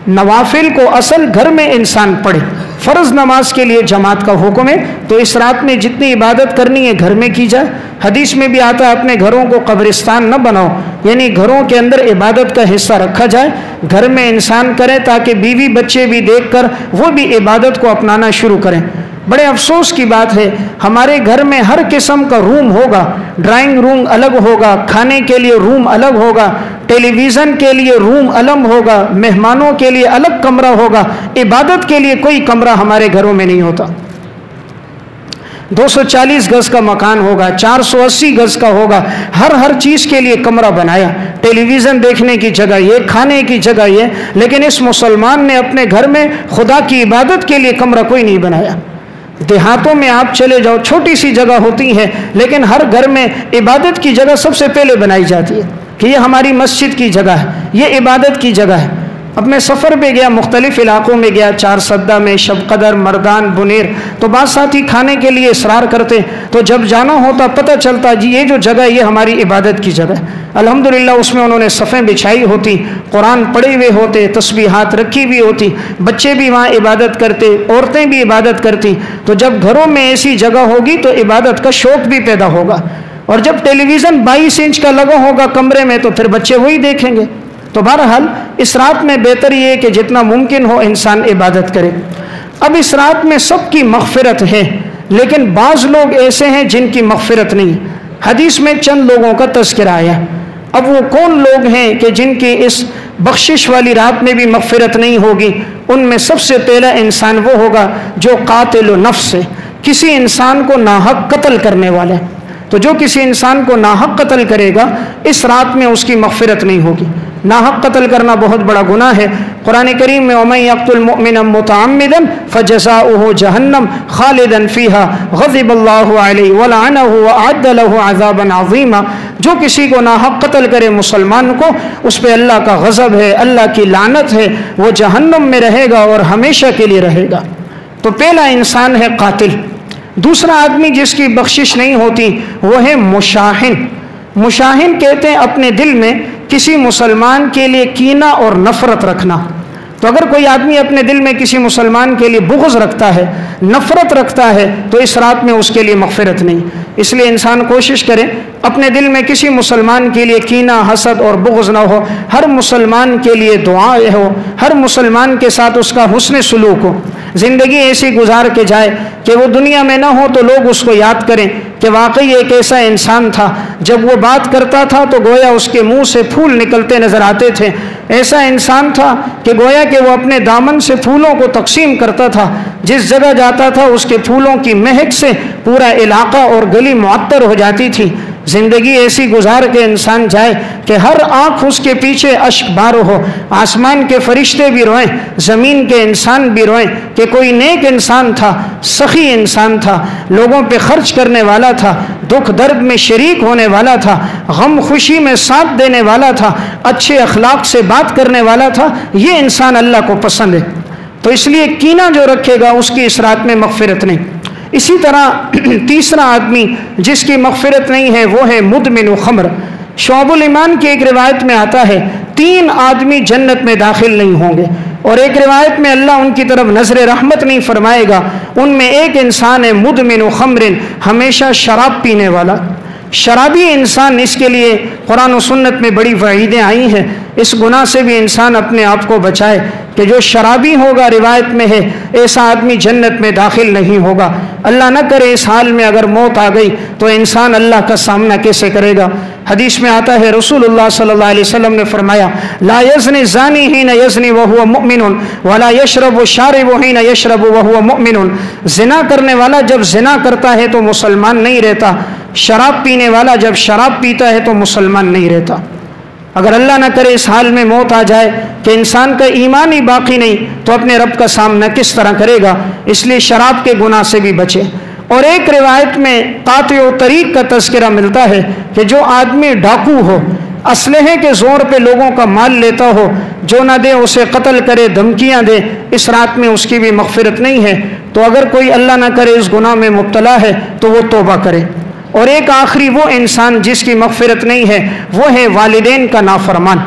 نوافل کو اصل گھر میں انسان پڑھے، فرض نماز کے لیے جماعت کا حکم ہے، تو اس رات میں جتنی عبادت کرنی ہے گھر میں کی جائے۔ حدیث میں بھی آتا ہے اپنے گھروں کو قبرستان نہ بناؤ، یعنی گھروں کے اندر عبادت کا حصہ رکھا جائے، گھر میں انسان کرے تاکہ بیوی بچے بھی دیکھ کر وہ بھی عبادت کو اپنانا شروع کریں۔ بڑے افسوس کی بات ہے ہمارے گھر میں ہر قسم کا روم ہوگا، ڈرائنگ روم الگ ہوگا، کھانے کے لیے روم الگ ہوگا، ٹیلی ویژن کے لیے روم الگ ہوگا، مہمانوں کے لیے الگ کمرہ ہوگا، عبادت کے لیے کوئی کمرہ ہمارے گھروں میں نہیں ہوتا۔ 240 گز کا مکان ہوگا، 480 گز کا ہوگا، ہر چیز کے لیے کمرہ بنایا، ٹیلی ویژن دیکھنے کی جگہ یہ، کھانے کی جگہ یہ، لیکن اس مسلمان نے اپنے گھر میں خدا کی عبادت کے لیے کمرہ کوئی نہیں بنایا۔ دیہاتوں میں آپ چلے جاؤ، چھوٹی سی جگہ ہوتی ہے لیکن ہر گھر میں عبادت کی جگہ سب سے پہلے بنائی جاتی ہے کہ یہ ہماری مسجد کی جگہ ہے، یہ عبادت کی جگہ ہے۔ اب میں سفر پہ گیا، مختلف علاقوں میں گیا، چار سدہ میں، شب قدر، مردان، بنیر، تو بعض ساتھی کھانے کے لیے اصرار کرتے، تو جب جانا ہوتا پتہ چلتا جی یہ جو جگہ ہے یہ ہماری عبادت کی جگہ ہے۔ الحمدللہ اس میں انہوں نے صفیں بچھائی ہوتی، قرآن پڑھے ہوئے ہوتے، تسبیحات رکھی ہوئی ہوتی، بچے بھی وہاں عبادت کرتے، عورتیں بھی عبادت کرتی۔ تو جب گھروں میں ایسی جگہ ہوگی تو عبادت کا شوق بھی پیدا ہوگا، اور جب ٹیلی ویژن 22 انچ کا لگا ہوگا کمرے میں تو پھر بچے وہی دیکھیں گے۔ تو بہرحال اس رات میں بہتر یہ ہے کہ جتنا ممکن ہو انسان عبادت کرے۔ اب اس رات میں سب کی مغفرت ہے لیکن بعض لوگ ایسے ہیں جن کی مغفرت نہیں۔ حدیث میں چند لوگوں کا تذکرہ آیا، اب وہ کون لوگ ہیں کہ جن کی اس بخشش والی رات میں بھی مغفرت نہیں ہوگی؟ ان میں سب سے پہلا انسان وہ ہوگا جو قاتل نفس ہے، کسی انسان کو ناحق قتل کرنے والا ہے۔ تو جو کسی انسان کو ناحق قتل کرے گا اس رات میں اس کی مغفرت نہیں ہوگی۔ ناحق قتل کرنا بہت بڑا گناہ ہے۔ قرآن کریم میں وَمَن يَقْتُلْ مُؤْمِنًا مُتَعَمِّدًا فَجَزَاؤُهُ جَهَنَّمُ خَالِدًا فِيهَا غَضِبَ اللَّهُ عَلَيْهِ وَلَعَنَهُ وَأَعَدَّ لَهُ عَذَابًا عَظِيمًا۔ جو کسی کو ناحق قتل کرے مسلمان کو، اس پہ اللہ کا غضب ہے، اللہ کی لعنت ہے، وہ جہنم میں رہے گا اور ہمیشہ کے لیے رہے گا۔ تو پہلا انسان ہے قاتل۔ دوسرا آدمی جس کی بخشش نہیں ہوتی وہ ہے مشاہن۔ مشاہن کہتے ہیں اپنے دل میں کسی مسلمان کے لیے کینہ اور نفرت رکھنا. تو اگر کوئی آدمی اپنے دل میں کسی مسلمان کے لیے بغض رکھتا ہے، نفرت رکھتا ہے، تو اس رات میں اس کے لیے مغفرت نہیں. اس لیے انسان کوشش کرے اپنے دل میں کسی مسلمان کے لیے کینہ، حسد اور بغض نہ ہو. ہر مسلمان کے لیے دعا ہو، ہر مسلمان کے ساتھ اس کا حسن سلوک ہو. زندگی ایسی گزار کے جائے کہ وہ دنیا میں نہ ہو تو لوگ اس کو یاد کریں کہ واقعی ایک ایسا انسان تھا، جب وہ بات کرتا تھا تو گویا اس کے منہ سے پھول نکلتے نظر آتے تھے. ایسا انسان تھا کہ گویا کہ وہ اپنے دامن سے پھولوں کو تقسیم کرتا تھا. جس جگہ جاتا تھا اس کے پھولوں کی مہک سے پورا علاقہ اور گلی معطر ہو جاتی تھی. زندگی ایسی گزار کے انسان جائے کہ ہر آنکھ اس کے پیچھے اشک بار ہو، آسمان کے فرشتے بھی روئیں، زمین کے انسان بھی روئیں کہ کوئی نیک انسان تھا، سخی انسان تھا، لوگوں پہ خرچ کرنے والا تھا، دکھ درد میں شریک ہونے والا تھا، غم خوشی میں ساتھ دینے والا تھا، اچھے اخلاق سے بات کرنے والا تھا. یہ انسان اللہ کو پسند ہے. تو اس لیے کینہ جو رکھے گا اس کی اس رات میں مغفرت نہیں. اسی طرح تیسرا آدمی جس کی مغفرت نہیں ہے وہ ہے مدمن خمر. شعب الایمان کی ایک روایت میں آتا ہے 3 آدمی جنت میں داخل نہیں ہوں گے، اور ایک روایت میں اللہ ان کی طرف نظر رحمت نہیں فرمائے گا. ان میں ایک انسان ہے مدمن خمر، ہمیشہ شراب پینے والا. شرابی انسان، اس کے لیے قرآن و سنت میں بڑی وعیدیں آئی ہیں. اس گناہ سے بھی انسان اپنے آپ کو بچائے کہ جو شرابی ہوگا، روایت میں ہے ایسا آدمی جنت میں داخل نہیں ہوگا. اللہ نہ کرے اس حال میں اگر موت آ گئی تو انسان اللہ کا سامنا کیسے کرے گا. حدیث میں آتا ہے رسول اللہ صلی اللہ علیہ وسلم نے فرمایا لا یزنی زانی حین یزنی وہو مؤمن ولا یشرب شارب حین یشرب وہو مؤمن. زنا کرنے والا جب زنا کرتا ہے تو مسلمان نہیں رہتا، شراب پینے والا جب شراب پیتا ہے تو مسلمان نہیں رہتا. اگر اللہ نہ کرے اس حال میں موت آ جائے کہ انسان کا ایمان ہی باقی نہیں تو اپنے رب کا سامنا کس طرح کرے گا. اس لیے شراب کے گناہ سے بھی بچے. اور ایک روایت میں قاطع و طریق کا تذکرہ ملتا ہے کہ جو آدمی ڈاکو ہو، اسلحے کے زور پہ لوگوں کا مال لیتا ہو، جو نہ دے اسے قتل کرے، دھمکیاں دے، اس رات میں اس کی بھی مغفرت نہیں ہے. تو اگر کوئی اللہ نہ کرے اس گناہ میں مبتلا ہے تو وہ توبہ کرے. اور ایک آخری وہ انسان جس کی مغفرت نہیں ہے وہ ہے والدین کا نافرمان.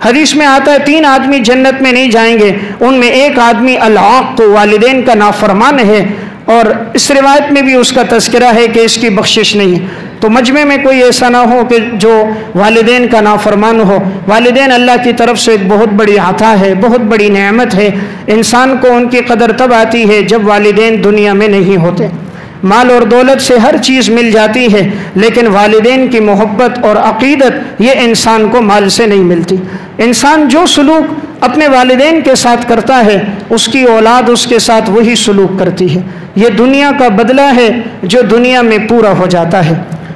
حدیث میں آتا ہے 3 آدمی جنت میں نہیں جائیں گے، ان میں ایک آدمی العاق والدین کا نافرمان ہے. اور اس روایت میں بھی اس کا تذکرہ ہے کہ اس کی بخشش نہیں ہے. تو مجمع میں کوئی ایسا نہ ہو کہ جو والدین کا نافرمان ہو. والدین اللہ کی طرف سے ایک بہت بڑی عطا ہے، بہت بڑی نعمت ہے. انسان کو ان کی قدر تب آتی ہے جب والدین دنیا میں نہیں ہوتے. مال اور دولت سے ہر چیز مل جاتی ہے، لیکن والدین کی محبت اور عقیدت یہ انسان کو مال سے نہیں ملتی. انسان جو سلوک اپنے والدین کے ساتھ کرتا ہے اس کی اولاد اس کے ساتھ وہی سلوک کرتی ہے. یہ دنیا کا بدلہ ہے جو دنیا میں پورا ہو جاتا ہے.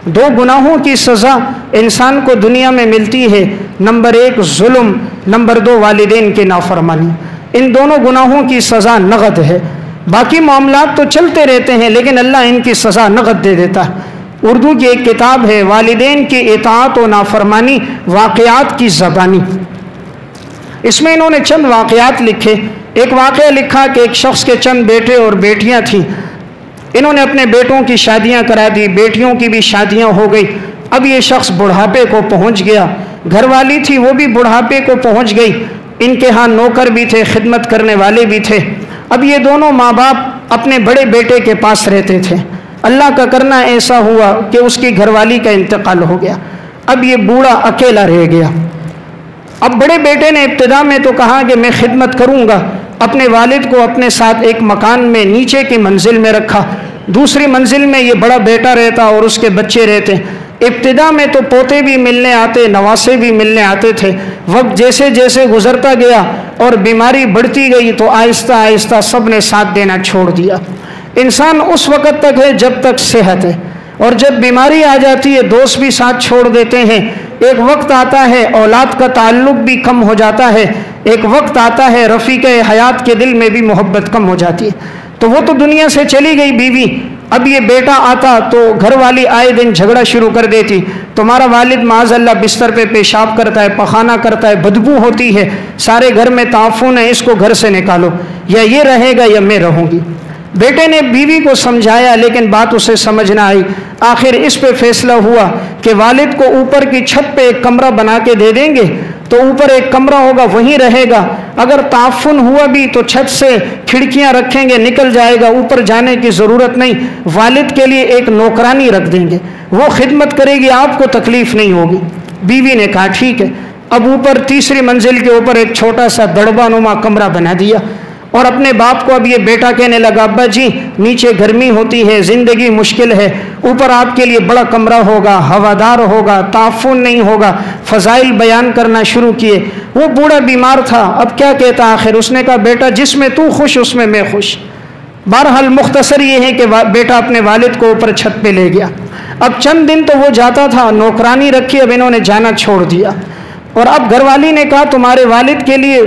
2 گناہوں کی سزا انسان کو دنیا میں ملتی ہے. نمبر 1 ظلم، نمبر 2 والدین کی نافرمانی. ان دونوں گناہوں کی سزا نقد ہے. باقی معاملات تو چلتے رہتے ہیں لیکن اللہ ان کی سزا نقد دے دیتا ہے. اردو کی ایک کتاب ہے والدین کی اطاعت و نافرمانی واقعات کی زبانی. اس میں انہوں نے چند واقعات لکھے. ایک واقعہ لکھا کہ ایک شخص کے چند بیٹے اور بیٹیاں تھیں. انہوں نے اپنے بیٹوں کی شادیاں کرا دی، بیٹیوں کی بھی شادیاں ہو گئی. اب یہ شخص بڑھاپے کو پہنچ گیا. گھر والی تھی وہ بھی بڑھاپے کو پہنچ گئی. ان کے ہاں نوکر بھی تھے، خدمت کرنے والے بھی تھے. اب یہ دونوں ماں باپ اپنے بڑے بیٹے کے پاس رہتے تھے. اللہ کا کرنا ایسا ہوا کہ اس کی گھر والی کا انتقال ہو گیا. اب یہ بوڑھا اکیلا رہ گیا. اب بڑے بیٹے نے ابتدا میں تو کہا کہ میں خدمت کروں گا. اپنے والد کو اپنے ساتھ ایک مکان میں نیچے کی منزل میں رکھا. دوسری منزل میں یہ بڑا بیٹا رہتا اور اس کے بچے رہتے. ابتدا میں تو پوتے بھی ملنے آتے، نواسے بھی ملنے آتے تھے. وقت جیسے جیسے گزرتا گیا اور بیماری بڑھتی گئی تو آہستہ آہستہ سب نے ساتھ دینا چھوڑ دیا. انسان اس وقت تک ہے جب تک صحت ہے، اور جب بیماری آ جاتی ہے دوست بھی ساتھ چھوڑ دیتے ہیں. ایک وقت آتا ہے اولاد کا تعلق بھی کم ہو جاتا ہے. ایک وقت آتا ہے رفیق حیات کے دل میں بھی محبت کم ہو جاتی ہے. تو وہ تو دنیا سے چلی گئی بیوی. اب یہ بیٹا آتا تو گھر والی آئے دن جھگڑا شروع کر دیتی. تمہارا والد معاذ اللہ بستر پہ پیشاب کرتا ہے، پخانہ کرتا ہے، بدبو ہوتی ہے، سارے گھر میں تعفن ہے، اس کو گھر سے نکالو، یا یہ رہے گا یا میں رہوں گی. بیٹے نے بیوی کو سمجھایا لیکن بات اسے سمجھ نہ آئی. آخر اس پہ فیصلہ ہوا کہ والد کو اوپر کی چھت پہ ایک کمرہ بنا کے دے دیں گے تو اوپر ایک کمرہ ہوگا وہیں رہے گا. اگر تعفن ہوا بھی تو چھت سے کھڑکیاں رکھیں گے, نکل جائے گا, اوپر جانے کی ضرورت نہیں. والد کے لیے ایک نوکرانی رکھ دیں گے, وہ خدمت کرے گی, آپ کو تکلیف نہیں ہوگی. بیوی نے کہا ٹھیک ہے. اب اوپر تیسری منزل کے اوپر ایک چھوٹا سا دڑبا نما کمرہ بنا دیا اور اپنے باپ کو اب یہ بیٹا کہنے لگا ابا جی نیچے گرمی ہوتی ہے, زندگی مشکل ہے, اوپر آپ کے لیے بڑا کمرہ ہوگا, ہوادار ہوگا, تعفن نہیں ہوگا. فضائل بیان کرنا شروع کیے. وہ بوڑھا بیمار تھا, اب کیا کہتا آخر. اس نے کہا بیٹا جس میں تو خوش اس میں میں خوش. بہرحال مختصر یہ ہے کہ بیٹا اپنے والد کو اوپر چھت پہ لے گیا. اب چند دن تو وہ جاتا تھا, نوکرانی رکھی, اب انہوں نے جانا چھوڑ دیا. اور اب گھر والی نے کہا تمہارے والد کے لیے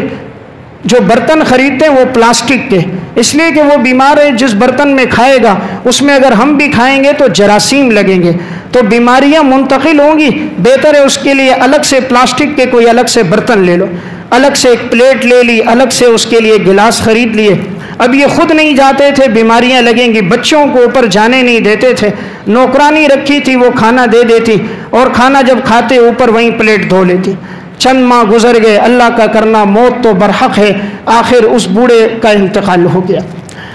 جو برتن خریدتے ہیں وہ پلاسٹک کے, اس لیے کہ وہ بیمار ہے, جس برتن میں کھائے گا اس میں اگر ہم بھی کھائیں گے تو جراثیم لگیں گے تو بیماریاں منتقل ہوں گی. بہتر ہے اس کے لیے الگ سے پلاسٹک کے کوئی الگ سے برتن لے لو. الگ سے ایک پلیٹ لے لی, الگ سے اس کے لیے گلاس خرید لیے. اب یہ خود نہیں جاتے تھے, بیماریاں لگیں گی, بچوں کو اوپر جانے نہیں دیتے تھے. نوکرانی رکھی تھی, وہ کھانا دے دیتی اور کھانا جب کھاتے اوپر وہیں پلیٹ دھو لیتی. چند ماہ گزر گئے, اللہ کا کرنا موت تو برحق ہے. آخر اس بوڑھے کا انتقال ہو گیا.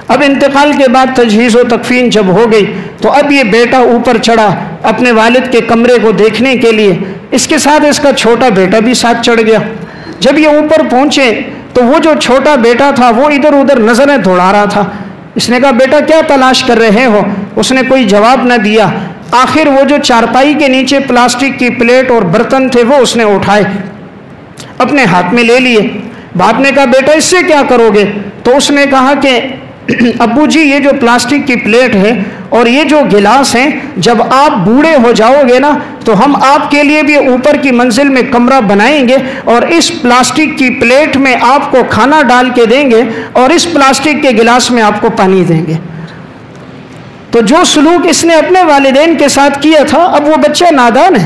اب انتقال کے بعد تجہیز و تکفین جب ہو گئی تو اب یہ بیٹا اوپر چڑھا اپنے والد کے کمرے کو دیکھنے کے لیے. اس کے ساتھ اس کا چھوٹا بیٹا بھی ساتھ چڑھ گیا. جب یہ اوپر پہنچے تو وہ جو چھوٹا بیٹا تھا وہ ادھر ادھر نظریں دوڑا رہا تھا. اس نے کہا بیٹا کیا تلاش کر رہے ہو؟ اس نے کوئی جواب نہ دیا. آخر وہ جو چارپائی کے نیچے پلاسٹک کی پلیٹ اور برتن تھے وہ اس نے اٹھائے, اپنے ہاتھ میں لے لیے. باپ نے کہا بیٹا اس سے کیا کرو گے؟ تو اس نے کہا کہ ابو جی یہ جو پلاسٹک کی پلیٹ ہے اور یہ جو گلاس ہیں, جب آپ بوڑھے ہو جاؤ گے نا تو ہم آپ کے لیے بھی اوپر کی منزل میں کمرہ بنائیں گے اور اس پلاسٹک کی پلیٹ میں آپ کو کھانا ڈال کے دیں گے اور اس پلاسٹک کے گلاس میں آپ کو پانی دیں گے. تو جو سلوک اس نے اپنے والدین کے ساتھ کیا تھا, اب وہ بچہ نادان ہے,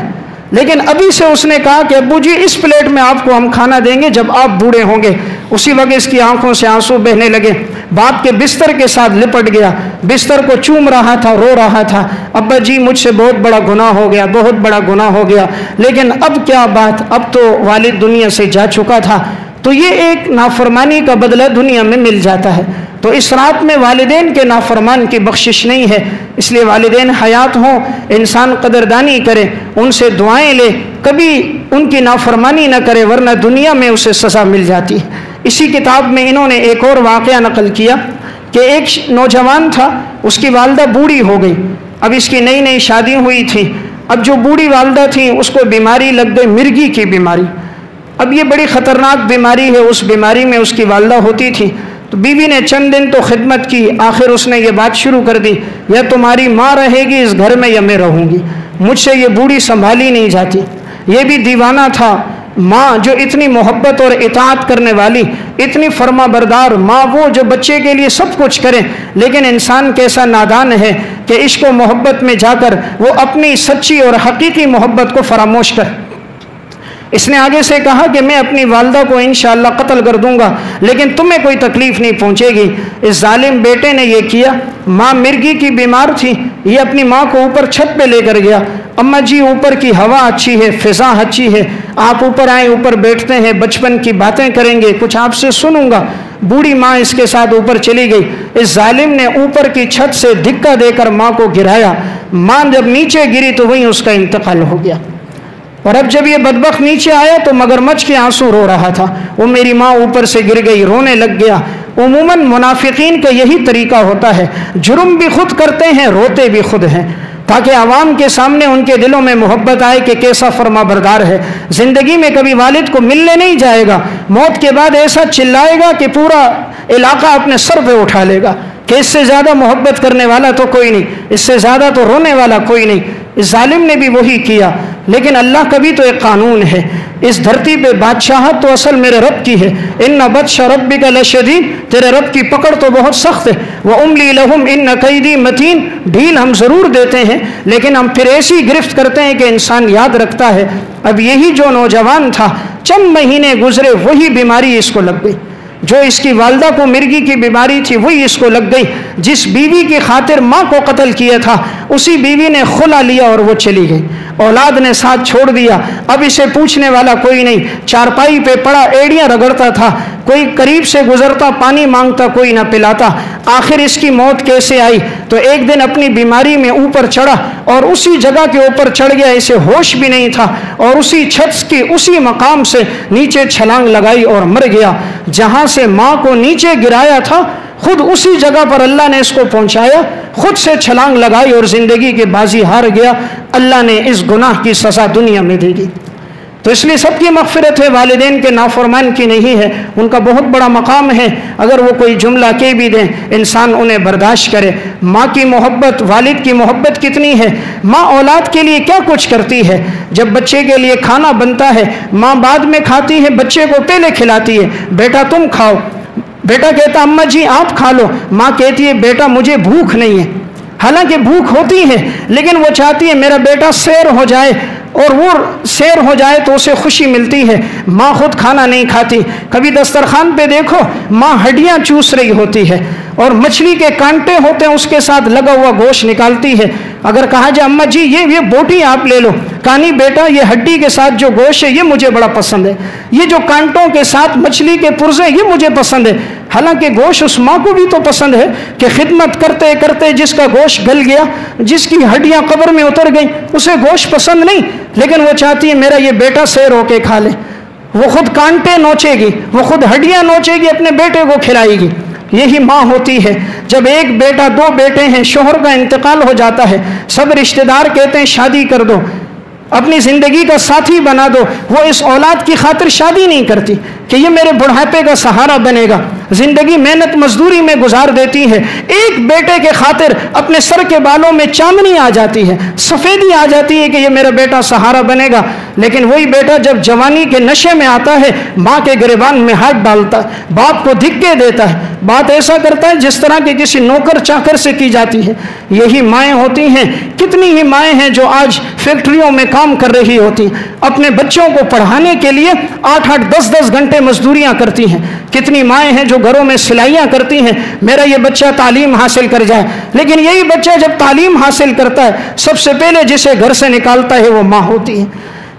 لیکن ابھی سے اس نے کہا کہ ابو جی اس پلیٹ میں آپ کو ہم کھانا دیں گے جب آپ بوڑھے ہوں گے. اسی وقت اس کی آنکھوں سے آنسو بہنے لگے. باپ کے بستر کے ساتھ لپٹ گیا, بستر کو چوم رہا تھا, رو رہا تھا, ابا جی مجھ سے بہت بڑا گناہ ہو گیا, بہت بڑا گناہ ہو گیا, لیکن اب کیا بات, اب تو والد دنیا سے جا چکا تھا تو یہ ایک نافرمانی کا بدلہ دنیا میں مل جاتا ہے. تو اس رات میں والدین کے نافرمان کی بخشش نہیں ہے, اس لیے والدین حیات ہوں انسان قدردانی کرے, ان سے دعائیں لے, کبھی ان کی نافرمانی نہ کرے ورنہ دنیا میں اسے سزا مل جاتی ہے. اسی کتاب میں انہوں نے ایک اور واقعہ نقل کیا کہ ایک نوجوان تھا, اس کی والدہ بوڑھی ہو گئی. اب اس کی نئی نئی شادی ہوئی تھی. اب جو بوڑھی والدہ تھی اس کو بیماری لگ گئی, مرگی کی بیماری. اب یہ بڑی خطرناک بیماری ہے, اس بیماری میں اس کی والدہ ہوتی تھی. تو بیوی نے چند دن تو خدمت کی, آخر اس نے یہ بات شروع کر دی یا تمہاری ماں رہے گی اس گھر میں یا میں رہوں گی, مجھ سے یہ بوڑھی سنبھالی نہیں جاتی. یہ بھی دیوانہ تھا. ماں جو اتنی محبت اور اطاعت کرنے والی, اتنی فرما بردار ماں, وہ جو بچے کے لیے سب کچھ کرے, لیکن انسان کیسا نادان ہے کہ عشق و محبت میں جا کر وہ اپنی سچی اور حقیقی محبت کو فراموش کر. اس نے آگے سے کہا کہ میں اپنی والدہ کو انشاءاللہ قتل کر دوں گا لیکن تمہیں کوئی تکلیف نہیں پہنچے گی. اس ظالم بیٹے نے یہ کیا. ماں مرگی کی بیمار تھی, یہ اپنی ماں کو اوپر چھت پہ لے کر گیا. اماں جی اوپر کی ہوا اچھی ہے, فضا اچھی ہے, آپ اوپر آئیں, اوپر بیٹھتے ہیں, بچپن کی باتیں کریں گے, کچھ آپ سے سنوں گا. بوڑھی ماں اس کے ساتھ اوپر چلی گئی. اس ظالم نے اوپر کی چھت سے دھکا دے کر ماں کو گرایا. ماں جب نیچے گری تو وہیں اس کا انتقال ہو گیا. اور اب جب یہ بدبخت نیچے آیا تو مگرمچھ کے آنسو رو رہا تھا. وہ میری ماں اوپر سے گر گئی, رونے لگ گیا. عموماً منافقین کا یہی طریقہ ہوتا ہے, جرم بھی خود کرتے ہیں, روتے بھی خود ہیں, تاکہ عوام کے سامنے ان کے دلوں میں محبت آئے کہ کیسا فرما بردار ہے. زندگی میں کبھی والد کو ملنے نہیں جائے گا, موت کے بعد ایسا چلائے گا کہ پورا علاقہ اپنے سر پہ اٹھا لے گا کہ اس سے زیادہ محبت کرنے والا تو کوئی نہیں, اس سے زیادہ تو رونے والا کوئی نہیں. اس ظالم نے بھی وہی کیا. لیکن اللہ کا بھی تو ایک قانون ہے, اس دھرتی پہ بادشاہت تو اصل میرے رب کی ہے. ان بطش ربک لشدید, تیرے رب کی پکڑ تو بہت سخت ہے. واملی لہم ان کیدی متین, ڈھیل ہم ضرور دیتے ہیں لیکن ہم پھر ایسی گرفت کرتے ہیں کہ انسان یاد رکھتا ہے. اب یہی جو نوجوان تھا, چند مہینے گزرے وہی بیماری اس کو لگ گئی. جو اس کی والدہ کو مرگی کی بیماری تھی وہی اس کو لگ گئی. جس بیوی کی خاطر ماں کو قتل کیا تھا اسی بیوی نے خلا لیا اور وہ چلی گئی. اولاد نے ساتھ چھوڑ دیا. اب اسے پوچھنے والا کوئی نہیں. چارپائی پہ پڑا ایڑیاں رگڑتا تھا. کوئی قریب سے گزرتا پانی مانگتا کوئی نہ پلاتا. آخر اس کی موت کیسے آئی؟ تو ایک دن اپنی بیماری میں اوپر چڑھا اور اسی جگہ کے اوپر چڑھ گیا. اسے ہوش بھی نہیں تھا اور اسی چھت کی اسی مقام سے نیچے چھلانگ لگائی اور مر گیا. جہاں سے ماں کو نیچے گرایا تھا خود اسی جگہ پر اللہ نے اس کو پہنچایا. خود سے چھلانگ لگائی اور زندگی کی بازی ہار گیا. اللہ نے اس گناہ کی سزا دنیا میں دے دی. تو اس لیے سب کی مغفرت ہے، والدین کے نافرمان کی نہیں ہے. ان کا بہت بڑا مقام ہے. اگر وہ کوئی جملہ کہہ بھی دیں انسان انہیں برداشت کرے. ماں کی محبت، والد کی محبت کتنی ہے. ماں اولاد کے لیے کیا کچھ کرتی ہے. جب بچے کے لیے کھانا بنتا ہے ماں بعد میں کھاتی ہے، بچے کو پہلے کھلاتی ہے. بیٹا تم کھاؤ. بیٹا کہتا اماں جی آپ کھا لو. ماں کہتی ہے بیٹا مجھے بھوک نہیں ہے. حالانکہ بھوک ہوتی ہے لیکن وہ چاہتی ہے میرا بیٹا سیر ہو جائے، اور وہ سیر ہو جائے تو اسے خوشی ملتی ہے. ماں خود کھانا نہیں کھاتی. کبھی دسترخوان پہ دیکھو ماں ہڈیاں چوس رہی ہوتی ہے اور مچھلی کے کانٹے ہوتے ہیں اس کے ساتھ لگا ہوا گوشت نکالتی ہے. اگر کہا جائے اماں جی یہ بوٹی آپ لے لو، کہانی بیٹا یہ ہڈی کے ساتھ جو گوشت ہے یہ مجھے بڑا پسند ہے، یہ جو کانٹوں کے ساتھ مچھلی کے پرزے یہ مجھے پسند ہے. حالانکہ گوشت اس ماں کو بھی تو پسند ہے کہ خدمت کرتے کرتے جس کا گوشت گل گیا، جس کی ہڈیاں قبر میں اتر گئیں، اسے گوشت پسند نہیں، لیکن وہ چاہتی ہے میرا یہ بیٹا سیر ہو کے کھا لے. وہ خود کانٹے نوچے گی، وہ خود ہڈیاں نوچے گی، اپنے بیٹے کو کھلائے گی. یہی ماں ہوتی ہے. جب ایک بیٹا دو بیٹے ہیں، شوہر کا انتقال ہو جاتا ہے، سب رشتہ دار کہتے ہیں شادی کر دو، اپنی زندگی کا ساتھی بنا دو. وہ اس اولاد کی خاطر شادی نہیں کرتی کہ یہ میرے بڑھاپے کا سہارا بنے گا. زندگی محنت مزدوری میں گزار دیتی ہے. ایک بیٹے کے خاطر اپنے سر کے بالوں میں چاندنی آ جاتی ہے، سفیدی آ جاتی ہے کہ یہ میرا بیٹا سہارا بنے گا. لیکن وہی بیٹا جب جوانی کے نشے میں آتا ہے ماں کے گریبان میں ہاتھ ڈالتا ہے، باپ کو دھکے دیتا ہے، بات ایسا کرتا ہے جس طرح کہ کسی نوکر چاکر سے کی جاتی ہے. یہی مائیں ہوتی ہیں. کتنی ہی مائیں ہیں جو آج فیکٹریوں میں کام کر رہی ہوتی ہیں، اپنے بچوں کو پڑھانے کے لیے 8-8 10-10 گھنٹے مزدوریاں کرتی ہیں. کتنی مائیں ہیں جو گھروں میں سلائیاں کرتی ہیں میرا یہ بچہ تعلیم حاصل کر جائے. لیکن یہی بچہ جب تعلیم حاصل کرتا ہے سب سے پہلے جسے گھر سے نکالتا ہے وہ ماں ہوتی ہے.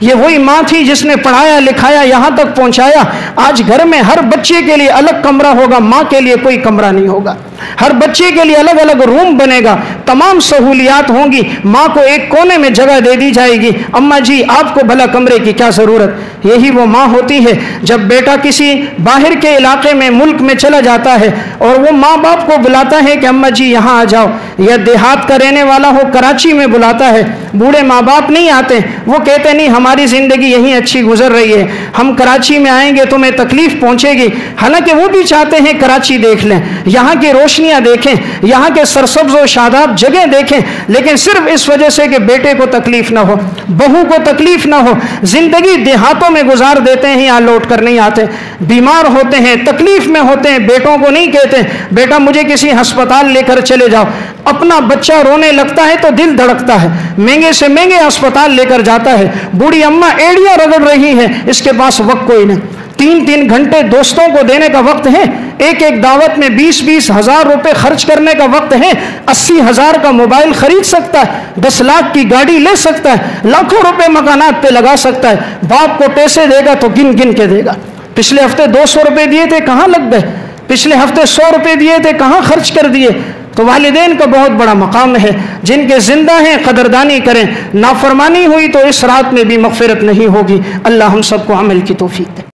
یہ وہی ماں تھی جس نے پڑھایا لکھایا یہاں تک پہنچایا. آج گھر میں ہر بچے کے لیے الگ کمرہ ہوگا، ماں کے لیے کوئی کمرہ نہیں ہوگا. ہر بچے کے لیے الگ الگ روم بنے گا، تمام سہولیات ہوں گی. ماں کو ایک کونے میں جگہ دے دی جائے گی، اماں جی آپ کو بھلا کمرے کی کیا ضرورت. یہی وہ ماں ہوتی ہے. جب بیٹا کسی باہر کے علاقے میں ملک میں چلا جاتا ہے اور وہ ماں باپ کو بلاتا ہے کہ اماں جی یہاں آ جاؤ، یا دیہات کا رہنے والا ہو کراچی میں بلاتا ہے، بوڑھے ماں باپ نہیں آتے، وہ کہتے نہیں ہماری زندگی یہیں اچھی گزر رہی ہے، ہم کراچی میں آئیں گے تمہیں تکلیف پہنچے گی. حالانکہ وہ بھی چاہتے ہیں کراچی دیکھ لیں، یہاں کی روشنیاں دیکھیں، یہاں کے سرسبز و شاداب جگہ دیکھیں، لیکن صرف اس وجہ سے کہ بیٹے کو تکلیف نہ ہو، بہو کو تکلیف نہ ہو، زندگی دیہاتوں میں گزار دیتے ہیں، یہاں لوٹ کر نہیں آتے. بیمار ہوتے ہیں، تکلیف میں ہوتے ہیں، بیٹوں کو نہیں کہتے بیٹا مجھے کسی ہسپتال لے کر چلے جاؤ. اپنا بچہ رونے لگتا ہے تو دل دھڑکتا ہے، مہنگے سے مہنگے ہسپتال لے کر جاتا ہے. بوڑھی اماں ایڑیاں رگڑ رہی ہیں، اس کے پاس وقت کوئی نہیں. 3-3 گھنٹے دوستوں کو دینے کا وقت ہے، ایک ایک دعوت میں 20-20 ہزار روپے خرچ کرنے کا وقت ہے. 80 ہزار کا موبائل خرید سکتا ہے، 10 لاکھ کی گاڑی لے سکتا ہے، لاکھوں روپے مکانات پہ لگا سکتا ہے. باپ کو پیسے دے گا تو گن گن کے دے گا. پچھلے ہفتے 200 روپے دیے تھے کہاں لگ گئے، پچھلے ہفتے 100 روپے دیے تھے کہاں خرچ کر دیے. تو والدین کا بہت بڑا مقام ہے. جن کے زندہ ہیں قدردانی کریں. نافرمانی ہوئی تو اس رات میں بھی مغفرت نہیں ہوگی. اللہ ہم سب کو عمل کی توفیق دے.